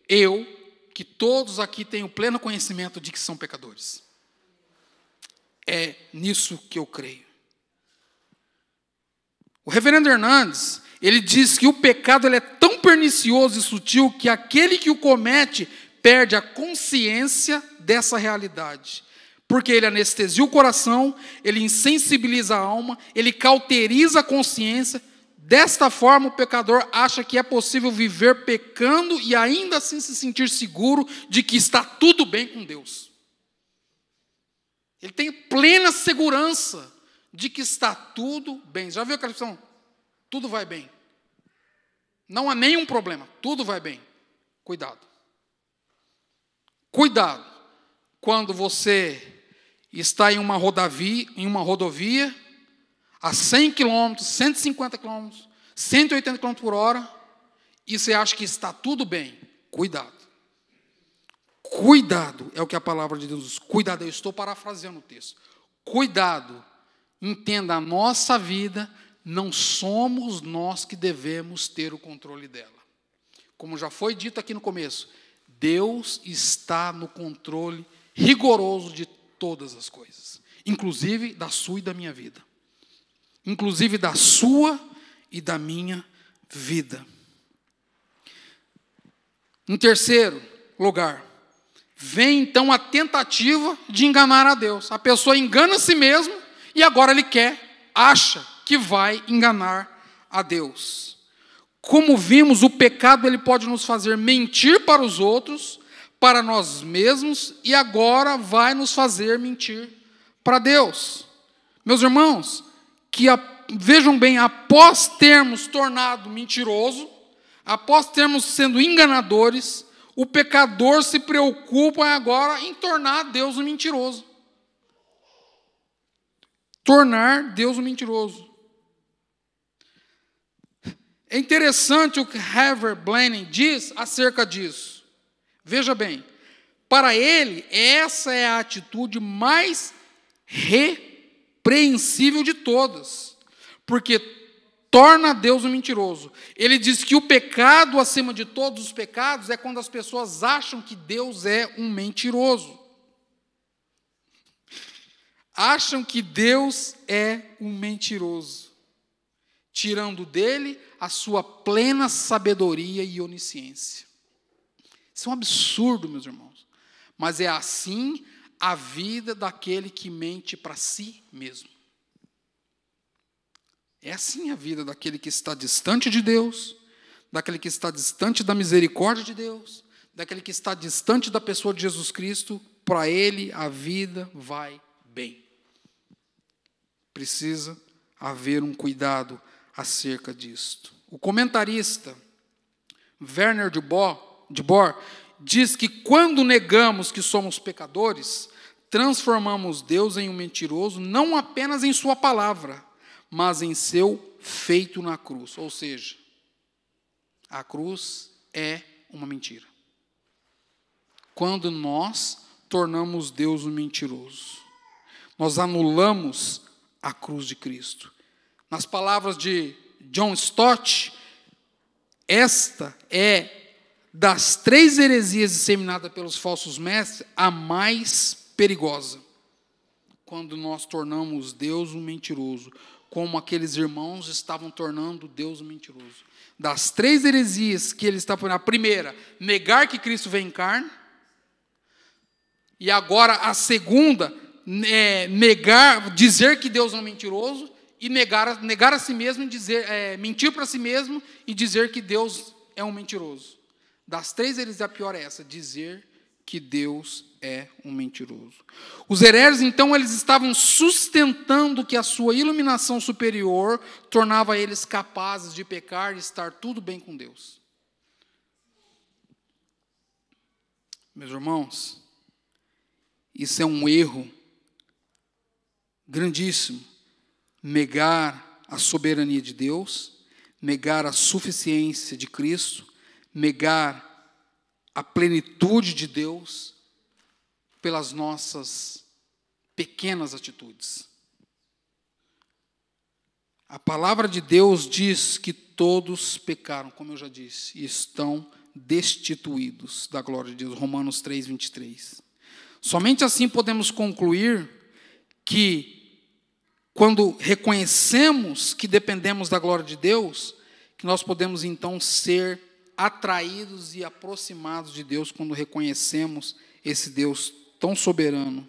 eu que todos aqui têm o pleno conhecimento de que são pecadores. É nisso que eu creio. O reverendo Hernandes, ele diz que o pecado ele é tão pernicioso e sutil que aquele que o comete perde a consciência dessa realidade. Porque ele anestesia o coração, ele insensibiliza a alma, ele cauteriza a consciência. Desta forma, o pecador acha que é possível viver pecando e ainda assim se sentir seguro de que está tudo bem com Deus. Ele tem plena segurança de que está tudo bem. Já viu aquela expressão? Tudo vai bem. Não há nenhum problema, tudo vai bem. Cuidado. Cuidado quando você está em uma rodovia a 100 km, 150 km, 180 km por hora, e você acha que está tudo bem. Cuidado. Cuidado, é o que a palavra de Deus diz. Cuidado, eu estou parafraseando o texto. Cuidado, entenda, a nossa vida, não somos nós que devemos ter o controle dela. Como já foi dito aqui no começo, Deus está no controle rigoroso de todas as coisas, inclusive da sua e da minha vida. Inclusive da sua e da minha vida. Em terceiro lugar, vem então a tentativa de enganar a Deus. A pessoa engana a si mesma e agora ele acha que vai enganar a Deus. Como vimos, o pecado ele pode nos fazer mentir para os outros, para nós mesmos, e agora vai nos fazer mentir para Deus. Meus irmãos, vejam bem, após termos tornado mentiroso, após termos sendo enganadores, o pecador se preocupa agora em tornar Deus um mentiroso. Tornar Deus um mentiroso. É interessante o que Herbert Blaney diz acerca disso. Veja bem, para ele, essa é a atitude mais repreensível de todas, porque torna Deus um mentiroso. Ele diz que o pecado, acima de todos os pecados, é quando as pessoas acham que Deus é um mentiroso. Acham que Deus é um mentiroso, tirando dele a sua plena sabedoria e onisciência. Isso é um absurdo, meus irmãos. Mas é assim a vida daquele que mente para si mesmo. É assim a vida daquele que está distante de Deus, daquele que está distante da misericórdia de Deus, daquele que está distante da pessoa de Jesus Cristo. Para ele a vida vai bem. Precisa haver um cuidado acerca disto. O comentarista Werner de Boer diz que quando negamos que somos pecadores, transformamos Deus em um mentiroso, não apenas em sua palavra, mas em seu feito na cruz. Ou seja, a cruz é uma mentira. Quando nós tornamos Deus um mentiroso, nós anulamos a cruz de Cristo. Nas palavras de John Stott, esta é, das 3 heresias disseminadas pelos falsos mestres, a mais perigosa. Quando nós tornamos Deus um mentiroso, como aqueles irmãos estavam tornando Deus um mentiroso. Das 3 heresias que ele está falando, a primeira, negar que Cristo veio em carne. E agora a segunda, dizer que Deus é um mentiroso. E negar a si mesmo, mentir para si mesmo e dizer que Deus é um mentiroso. Das três, a pior é essa, dizer que Deus é um mentiroso. Os hereges, então, eles estavam sustentando que a sua iluminação superior tornava eles capazes de pecar e estar tudo bem com Deus. Meus irmãos, isso é um erro grandíssimo. Negar a soberania de Deus, negar a suficiência de Cristo, negar a plenitude de Deus pelas nossas pequenas atitudes. A palavra de Deus diz que todos pecaram, como eu já disse, e estão destituídos da glória de Deus. Romanos 3, 23. Somente assim podemos concluir que, quando reconhecemos que dependemos da glória de Deus, que nós podemos então ser atraídos e aproximados de Deus quando reconhecemos esse Deus tão soberano.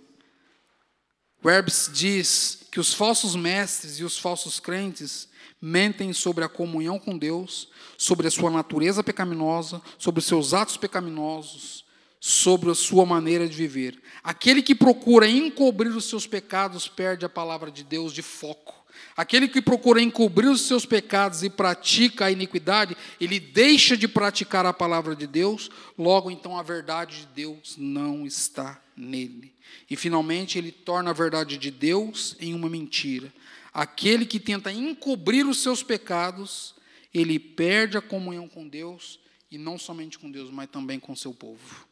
O Herbst diz que os falsos mestres e os falsos crentes mentem sobre a comunhão com Deus, sobre a sua natureza pecaminosa, sobre os seus atos pecaminosos, sobre a sua maneira de viver. Aquele que procura encobrir os seus pecados perde a palavra de Deus de foco. Aquele que procura encobrir os seus pecados e pratica a iniquidade, ele deixa de praticar a palavra de Deus, logo então a verdade de Deus não está nele. E finalmente ele torna a verdade de Deus em uma mentira. Aquele que tenta encobrir os seus pecados, ele perde a comunhão com Deus, e não somente com Deus, mas também com seu povo.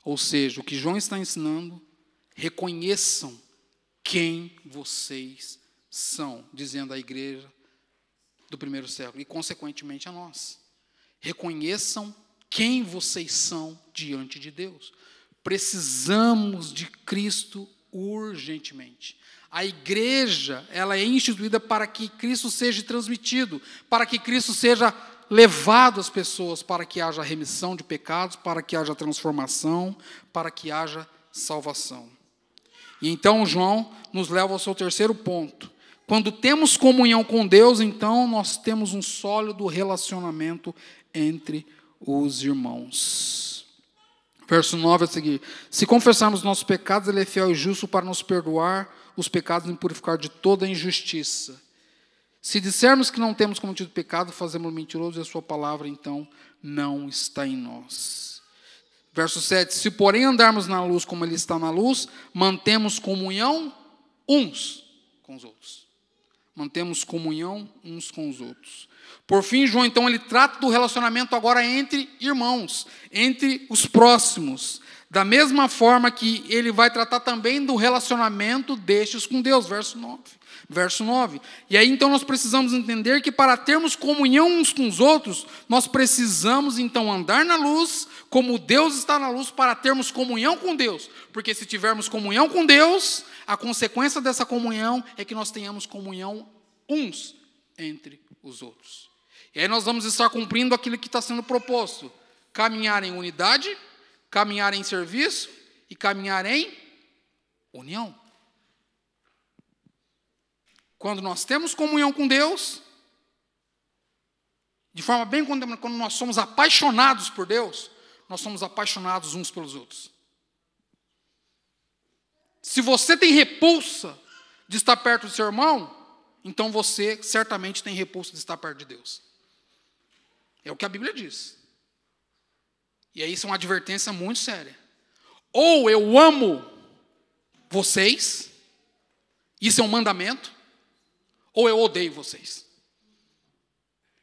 Ou seja, o que João está ensinando, reconheçam quem vocês são, dizendo à igreja do primeiro século, e consequentemente a nós. Reconheçam quem vocês são diante de Deus. Precisamos de Cristo urgentemente. A igreja, ela é instituída para que Cristo seja transmitido, para que Cristo seja levado às pessoas, para que haja remissão de pecados, para que haja transformação, para que haja salvação. E então João nos leva ao seu terceiro ponto. Quando temos comunhão com Deus, então nós temos um sólido relacionamento entre os irmãos. Verso 9 a seguir. Se confessarmos nossos pecados, Ele é fiel e justo para nos perdoar os pecados e nos purificar de toda injustiça. Se dissermos que não temos cometido pecado, fazemos mentiroso e a sua palavra, então, não está em nós. Verso 7. Se, porém, andarmos na luz como Ele está na luz, mantemos comunhão uns com os outros. Mantemos comunhão uns com os outros. Por fim, João, então, ele trata do relacionamento agora entre irmãos, entre os próximos. Da mesma forma que ele vai tratar também do relacionamento destes com Deus. Verso 9. E aí, então, nós precisamos entender que para termos comunhão uns com os outros, nós precisamos, então, andar na luz, como Deus está na luz, para termos comunhão com Deus. Porque se tivermos comunhão com Deus, a consequência dessa comunhão é que nós tenhamos comunhão uns entre os outros. E aí nós vamos estar cumprindo aquilo que está sendo proposto. Caminhar em unidade, caminhar em serviço e caminhar em união. Quando nós temos comunhão com Deus, de forma bem contemporânea, quando nós somos apaixonados por Deus, nós somos apaixonados uns pelos outros. Se você tem repulsa de estar perto do seu irmão, então você certamente tem repulsa de estar perto de Deus. É o que a Bíblia diz. E aí isso é uma advertência muito séria. Ou eu amo vocês, isso é um mandamento, ou eu odeio vocês.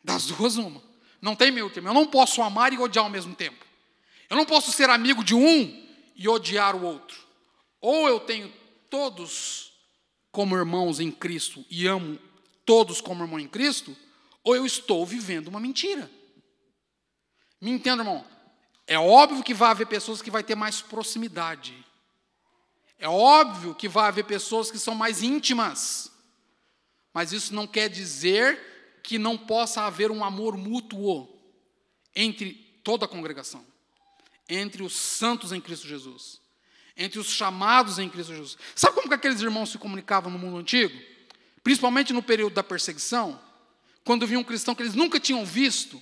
Das duas, uma. Não tem meio termo. Eu não posso amar e odiar ao mesmo tempo. Eu não posso ser amigo de um e odiar o outro. Ou eu tenho todos como irmãos em Cristo e amo todos como irmão em Cristo, ou eu estou vivendo uma mentira. Me entenda, irmão. É óbvio que vai haver pessoas que vai ter mais proximidade. É óbvio que vai haver pessoas que são mais íntimas. Mas isso não quer dizer que não possa haver um amor mútuo entre toda a congregação, entre os santos em Cristo Jesus, entre os chamados em Cristo Jesus. Sabe como que aqueles irmãos se comunicavam no mundo antigo? Principalmente no período da perseguição, quando viam um cristão que eles nunca tinham visto,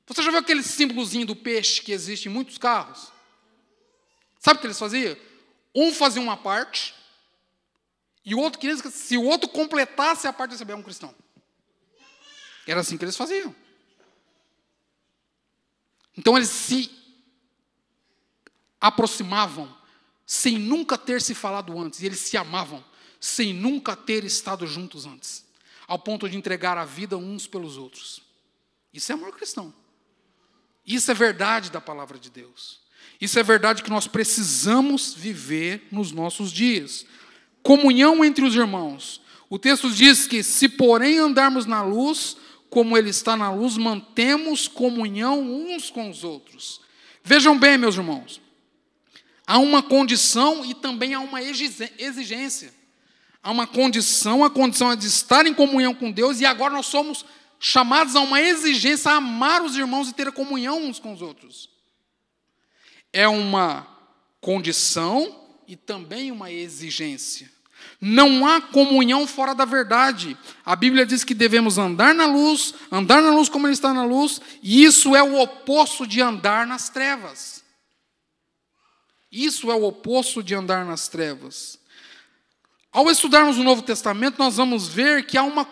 Você já viu aquele símbolozinho do peixe que existe em muitos carros? Sabe o que eles faziam? Um fazia uma parte, e o outro queria que se o outro completasse a parte, recebia um cristão. Era assim que eles faziam. Então eles se aproximavam sem nunca ter se falado antes, e eles se amavam sem nunca ter estado juntos antes, ao ponto de entregar a vida uns pelos outros. Isso é amor cristão. Isso é verdade da palavra de Deus. Isso é verdade que nós precisamos viver nos nossos dias. Comunhão entre os irmãos. O texto diz que, se porém andarmos na luz, como Ele está na luz, mantemos comunhão uns com os outros. Vejam bem, meus irmãos, há uma condição e também há uma exigência. Há uma condição, a condição é de estar em comunhão com Deus, e agora nós somos chamados a uma exigência, a amar os irmãos e ter a comunhão uns com os outros. É uma condição e também uma exigência. Não há comunhão fora da verdade. A Bíblia diz que devemos andar na luz como Ele está na luz, e isso é o oposto de andar nas trevas. Isso é o oposto de andar nas trevas. Ao estudarmos o Novo Testamento, nós vamos ver que há uma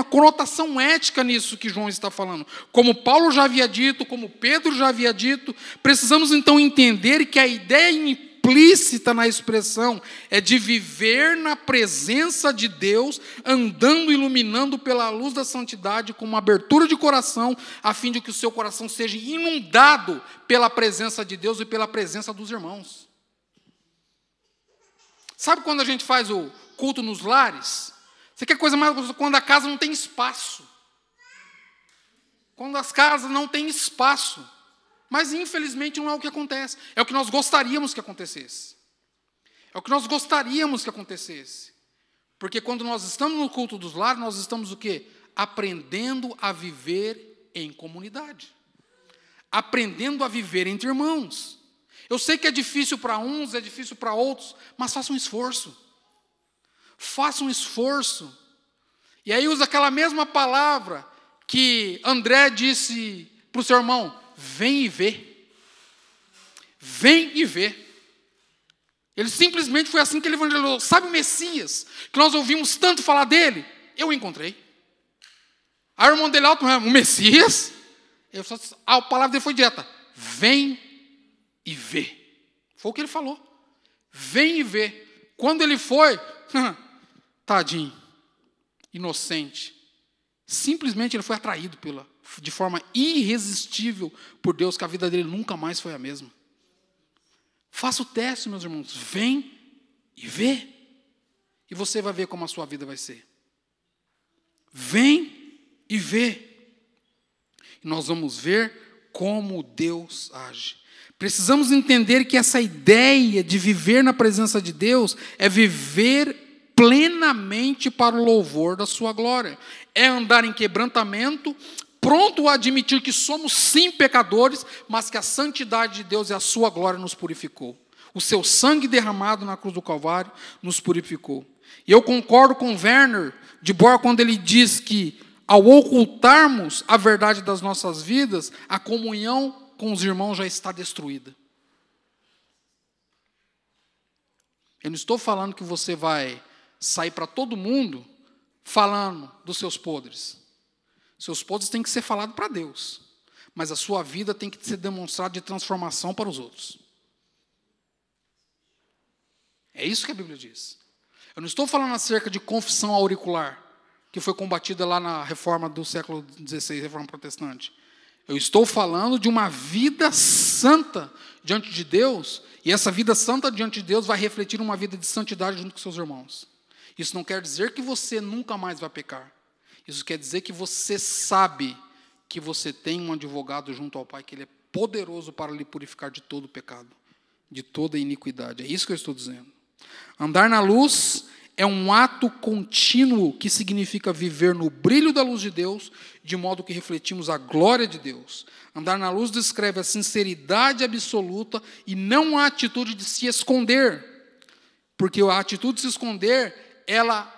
conotação ética nisso que João está falando. Como Paulo já havia dito, como Pedro já havia dito, precisamos então entender que a ideia implícita na expressão é de viver na presença de Deus, andando, iluminando pela luz da santidade, com uma abertura de coração, a fim de que o seu coração seja inundado pela presença de Deus e pela presença dos irmãos. Sabe quando a gente faz o culto nos lares? Você quer coisa mais gostosa? Quando a casa não tem espaço. Quando as casas não têm espaço. Mas, infelizmente, não é o que acontece. É o que nós gostaríamos que acontecesse. É o que nós gostaríamos que acontecesse. Porque quando nós estamos no culto dos lares, nós estamos o quê? Aprendendo a viver em comunidade. Aprendendo a viver entre irmãos. Eu sei que é difícil para uns, é difícil para outros, mas faça um esforço. Faça um esforço. E aí usa aquela mesma palavra que André disse para o seu irmão: vem e vê. Vem e vê. Ele simplesmente foi assim que ele evangelizou. Sabe o Messias, que nós ouvimos tanto falar dele? Eu o encontrei. Aí o irmão dele, o Messias? A palavra dele foi direta: vem e vê. Foi o que ele falou. Vem e vê. Quando ele foi, tadinho, inocente, simplesmente ele foi atraído de forma irresistível por Deus, que a vida dele nunca mais foi a mesma. Faça o teste, meus irmãos. Vem e vê. E você vai ver como a sua vida vai ser. Vem e vê. E nós vamos ver como Deus age. Precisamos entender que essa ideia de viver na presença de Deus é viver plenamente para o louvor da sua glória. É andar em quebrantamento, pronto a admitir que somos sim pecadores, mas que a santidade de Deus e a sua glória nos purificou. O seu sangue derramado na cruz do Calvário nos purificou. E eu concordo com Werner de Boer quando ele diz que, ao ocultarmos a verdade das nossas vidas, a comunhão com os irmãos já está destruída. Eu não estou falando que você vai sair para todo mundo falando dos seus podres. Seus podres têm que ser falados para Deus. Mas a sua vida tem que ser demonstrada de transformação para os outros. É isso que a Bíblia diz. Eu não estou falando acerca de confissão auricular, que foi combatida lá na reforma do século XVI, reforma protestante. Eu estou falando de uma vida santa diante de Deus, e essa vida santa diante de Deus vai refletir uma vida de santidade junto com seus irmãos. Isso não quer dizer que você nunca mais vai pecar. Isso quer dizer que você sabe que você tem um advogado junto ao Pai, que Ele é poderoso para lhe purificar de todo o pecado, de toda a iniquidade. É isso que eu estou dizendo. Andar na luz é um ato contínuo que significa viver no brilho da luz de Deus, de modo que refletimos a glória de Deus. Andar na luz descreve a sinceridade absoluta e não a atitude de se esconder. Porque a atitude de se esconder, ela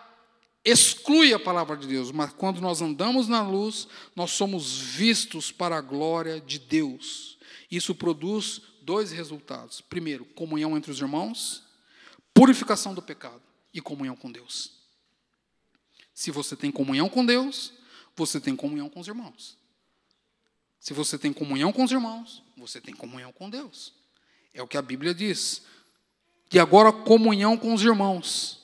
exclui a palavra de Deus, mas quando nós andamos na luz, nós somos vistos para a glória de Deus. Isso produz 2 resultados. Primeiro, comunhão entre os irmãos, purificação do pecado e comunhão com Deus. Se você tem comunhão com Deus, você tem comunhão com os irmãos. Se você tem comunhão com os irmãos, você tem comunhão com Deus. É o que a Bíblia diz. E agora, comunhão com os irmãos.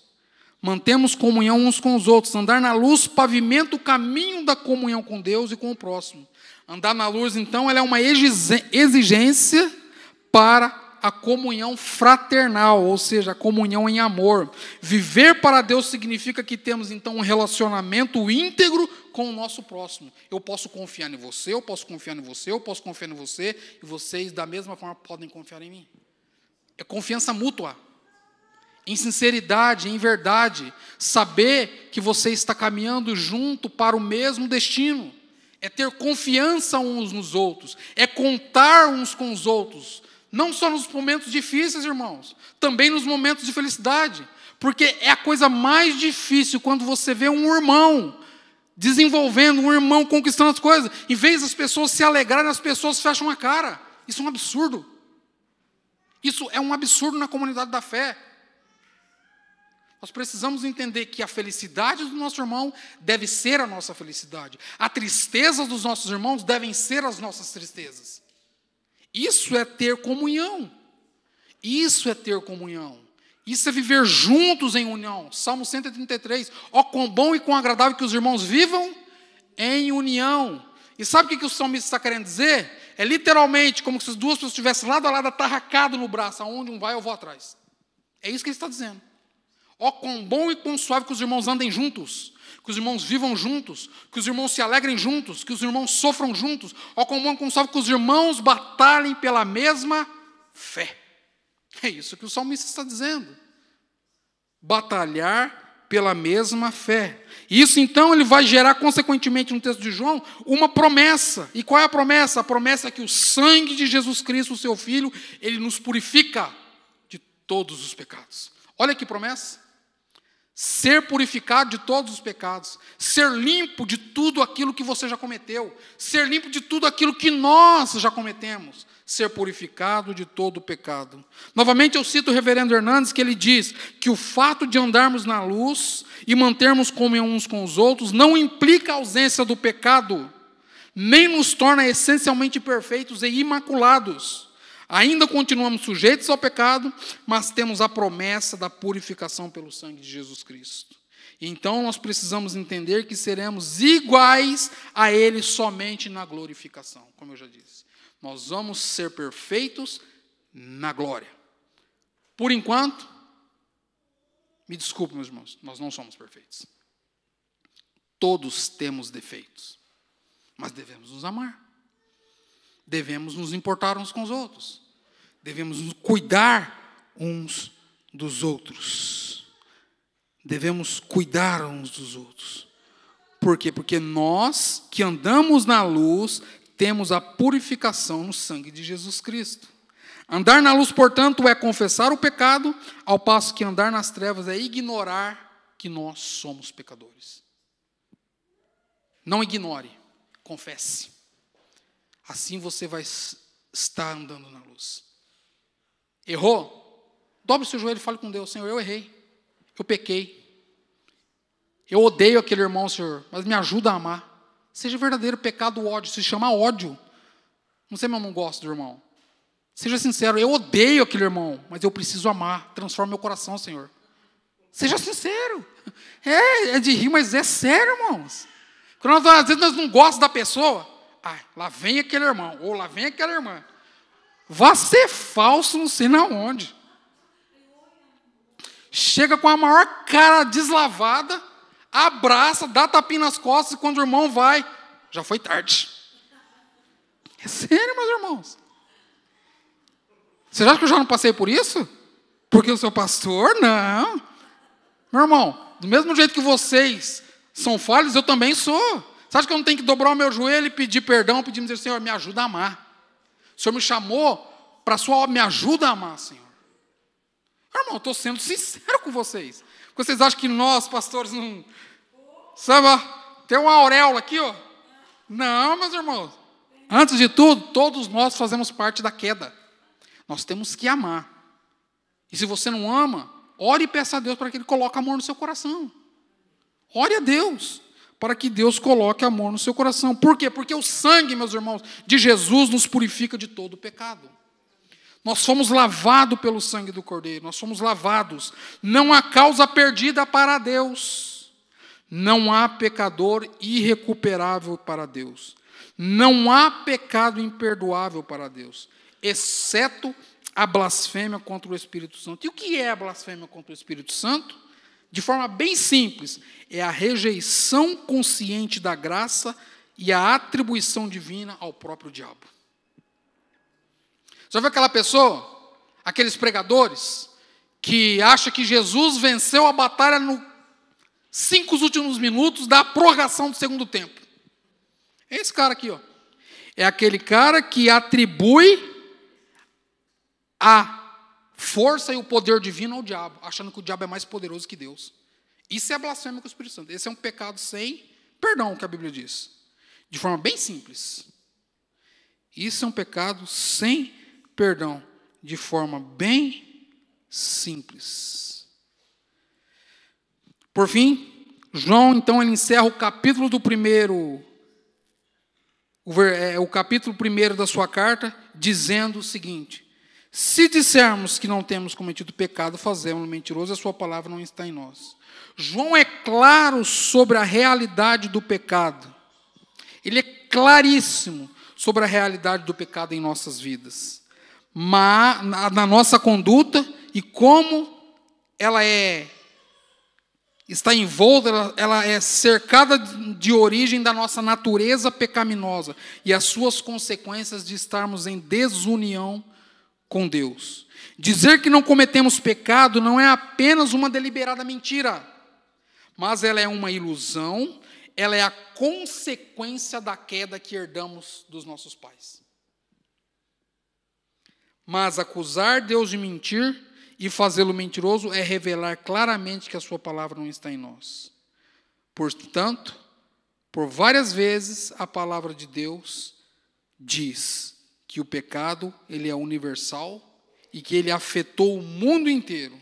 Mantemos comunhão uns com os outros. Andar na luz pavimenta o caminho da comunhão com Deus e com o próximo. Andar na luz, então, ela é uma exigência para a comunhão fraternal, ou seja, a comunhão em amor. Viver para Deus significa que temos, então, um relacionamento íntegro com o nosso próximo. Eu posso confiar em você, eu posso confiar em você, eu posso confiar em você, e vocês, da mesma forma, podem confiar em mim. É confiança mútua. Em sinceridade, em verdade. Saber que você está caminhando junto para o mesmo destino. É ter confiança uns nos outros. É contar uns com os outros. Não só nos momentos difíceis, irmãos. Também nos momentos de felicidade. Porque é a coisa mais difícil quando você vê um irmão desenvolvendo, um irmão conquistando as coisas. Em vez das pessoas se alegrarem, as pessoas fecham a cara. Isso é um absurdo. Isso é um absurdo na comunidade da fé. Nós precisamos entender que a felicidade do nosso irmão deve ser a nossa felicidade. A tristeza dos nossos irmãos devem ser as nossas tristezas. Isso é ter comunhão. Isso é ter comunhão. Isso é viver juntos em união. Salmo 133. Ó, quão bom e quão agradável que os irmãos vivam em união. E sabe o que o salmista está querendo dizer? É literalmente como se as duas pessoas estivessem lado a lado, atarracado no braço. Aonde um vai, eu vou atrás. É isso que ele está dizendo. Ó, quão bom e quão suave que os irmãos andem juntos, que os irmãos vivam juntos, que os irmãos se alegrem juntos, que os irmãos sofram juntos. Ó, quão bom e quão suave que os irmãos batalhem pela mesma fé. É isso que o salmista está dizendo. Batalhar pela mesma fé. Isso, então, ele vai gerar, consequentemente, no texto de João, uma promessa. E qual é a promessa? A promessa é que o sangue de Jesus Cristo, o seu Filho, ele nos purifica de todos os pecados. Olha que promessa. Ser purificado de todos os pecados. Ser limpo de tudo aquilo que você já cometeu. Ser limpo de tudo aquilo que nós já cometemos. Ser purificado de todo o pecado. Novamente eu cito o reverendo Hernandes, que ele diz que o fato de andarmos na luz e mantermos comunhão uns com os outros não implica a ausência do pecado, nem nos torna essencialmente perfeitos e imaculados. Ainda continuamos sujeitos ao pecado, mas temos a promessa da purificação pelo sangue de Jesus Cristo. E então nós precisamos entender que seremos iguais a Ele somente na glorificação, como eu já disse. Nós vamos ser perfeitos na glória. Por enquanto, me desculpe, meus irmãos, nós não somos perfeitos. Todos temos defeitos, mas devemos nos amar. Devemos nos importar uns com os outros. Devemos nos cuidar uns dos outros. Devemos cuidar uns dos outros. Por quê? Porque nós que andamos na luz, temos a purificação no sangue de Jesus Cristo. Andar na luz, portanto, é confessar o pecado, ao passo que andar nas trevas é ignorar que nós somos pecadores. Não ignore, confesse. Assim você vai estar andando na luz. Errou? Dobre o seu joelho e fale com Deus. Senhor, eu errei. Eu pequei. Eu odeio aquele irmão, Senhor, mas me ajuda a amar. Seja verdadeiro pecado o ódio. Se chama ódio. Não sei, mas eu não gosto do irmão. Seja sincero. Eu odeio aquele irmão, mas eu preciso amar. Transforma meu coração, Senhor. Seja sincero. É de rir, mas é sério, irmãos. Quando às vezes nós não gostamos da pessoa, lá vem aquele irmão, ou lá vem aquela irmã. Vá ser falso, não sei na onde. Chega com a maior cara deslavada, abraça, dá tapinha nas costas, e quando o irmão vai, já foi tarde. É sério, meus irmãos. Você acha que eu já não passei por isso? Porque eu sou pastor? Não. Meu irmão, do mesmo jeito que vocês são falhos, eu também sou. Você acha que eu não tenho que dobrar o meu joelho e pedir perdão, pedir dizer, Senhor, me ajuda a amar. O Senhor me chamou para a sua obra, me ajuda a amar, Senhor. Irmão, eu estou sendo sincero com vocês. Vocês acham que nós, pastores, não... Sabe, tem uma auréola aqui, ó. Não, meus irmãos. Antes de tudo, todos nós fazemos parte da queda. Nós temos que amar. E se você não ama, ore e peça a Deus para que Ele coloque amor no seu coração. Ore a Deus para que Deus coloque amor no seu coração. Por quê? Porque o sangue, meus irmãos, de Jesus nos purifica de todo o pecado. Nós fomos lavados pelo sangue do Cordeiro. Nós fomos lavados. Não há causa perdida para Deus. Não há pecador irrecuperável para Deus. Não há pecado imperdoável para Deus, exceto a blasfêmia contra o Espírito Santo. E o que é a blasfêmia contra o Espírito Santo? De forma bem simples, é a rejeição consciente da graça e a atribuição divina ao próprio diabo. Já viu aquela pessoa, aqueles pregadores, que acha que Jesus venceu a batalha nos 5 últimos minutos da prorrogação do segundo tempo? É esse cara aqui, ó. É aquele cara que atribui a força e o poder divino ao diabo, achando que o diabo é mais poderoso que Deus. Isso é blasfêmia com o Espírito Santo. Esse é um pecado sem perdão, que a Bíblia diz. De forma bem simples. Isso é um pecado sem perdão. De forma bem simples. Por fim, João, então, ele encerra o capítulo do primeiro... o capítulo 1 da sua carta, dizendo o seguinte: se dissermos que não temos cometido pecado, fazemos-lo mentiroso, a sua palavra não está em nós. João é claro sobre a realidade do pecado. Ele é claríssimo sobre a realidade do pecado em nossas vidas. Mas, na nossa conduta e como ela está envolta, ela é cercada de origem da nossa natureza pecaminosa e as suas consequências de estarmos em desunião com Deus. Dizer que não cometemos pecado não é apenas uma deliberada mentira, mas ela é uma ilusão, ela é a consequência da queda que herdamos dos nossos pais. Mas acusar Deus de mentir e fazê-lo mentiroso é revelar claramente que a sua palavra não está em nós. Portanto, por várias vezes a palavra de Deus diz que o pecado ele é universal e que ele afetou o mundo inteiro.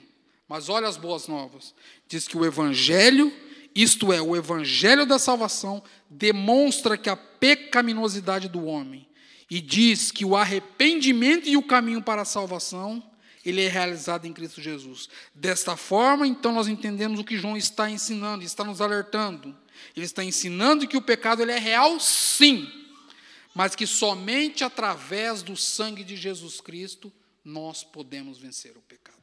Mas olha as boas novas. Diz que o evangelho, isto é, o evangelho da salvação, demonstra que a pecaminosidade do homem e diz que o arrependimento e o caminho para a salvação ele é realizado em Cristo Jesus. Desta forma, então, nós entendemos o que João está ensinando, está nos alertando. Ele está ensinando que o pecado ele é real, sim, mas que somente através do sangue de Jesus Cristo nós podemos vencer o pecado.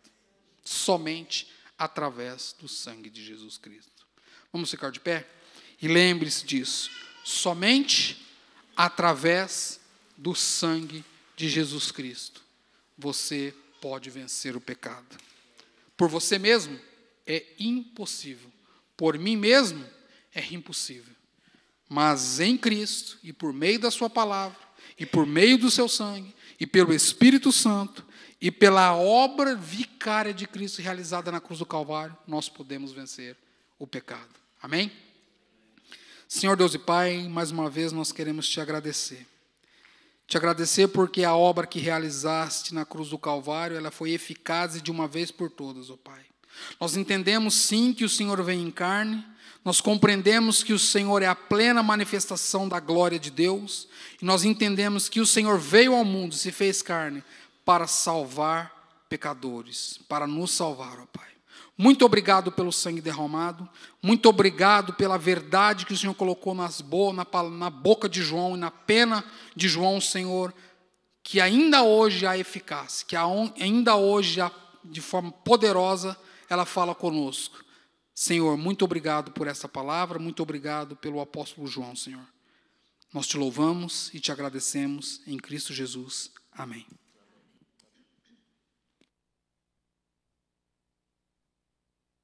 Somente através do sangue de Jesus Cristo. Vamos ficar de pé? E lembre-se disso. Somente através do sangue de Jesus Cristo você pode vencer o pecado. Por você mesmo é impossível. Por mim mesmo é impossível. Mas em Cristo, e por meio da sua palavra, e por meio do seu sangue, e pelo Espírito Santo, e pela obra vicária de Cristo realizada na cruz do Calvário, nós podemos vencer o pecado. Amém? Senhor Deus e Pai, mais uma vez nós queremos te agradecer. Te agradecer porque a obra que realizaste na cruz do Calvário, ela foi eficaz e de uma vez por todas, ó Pai. Nós entendemos sim que o Senhor vem em carne, nós compreendemos que o Senhor é a plena manifestação da glória de Deus, e nós entendemos que o Senhor veio ao mundo, se fez carne, para salvar pecadores, para nos salvar, ó Pai. Muito obrigado pelo sangue derramado, muito obrigado pela verdade que o Senhor colocou na boca de João e na pena de João, Senhor, que ainda hoje há eficácia, que ainda hoje, de forma poderosa, ela fala conosco. Senhor, muito obrigado por essa palavra, muito obrigado pelo apóstolo João, Senhor. Nós te louvamos e te agradecemos em Cristo Jesus. Amém.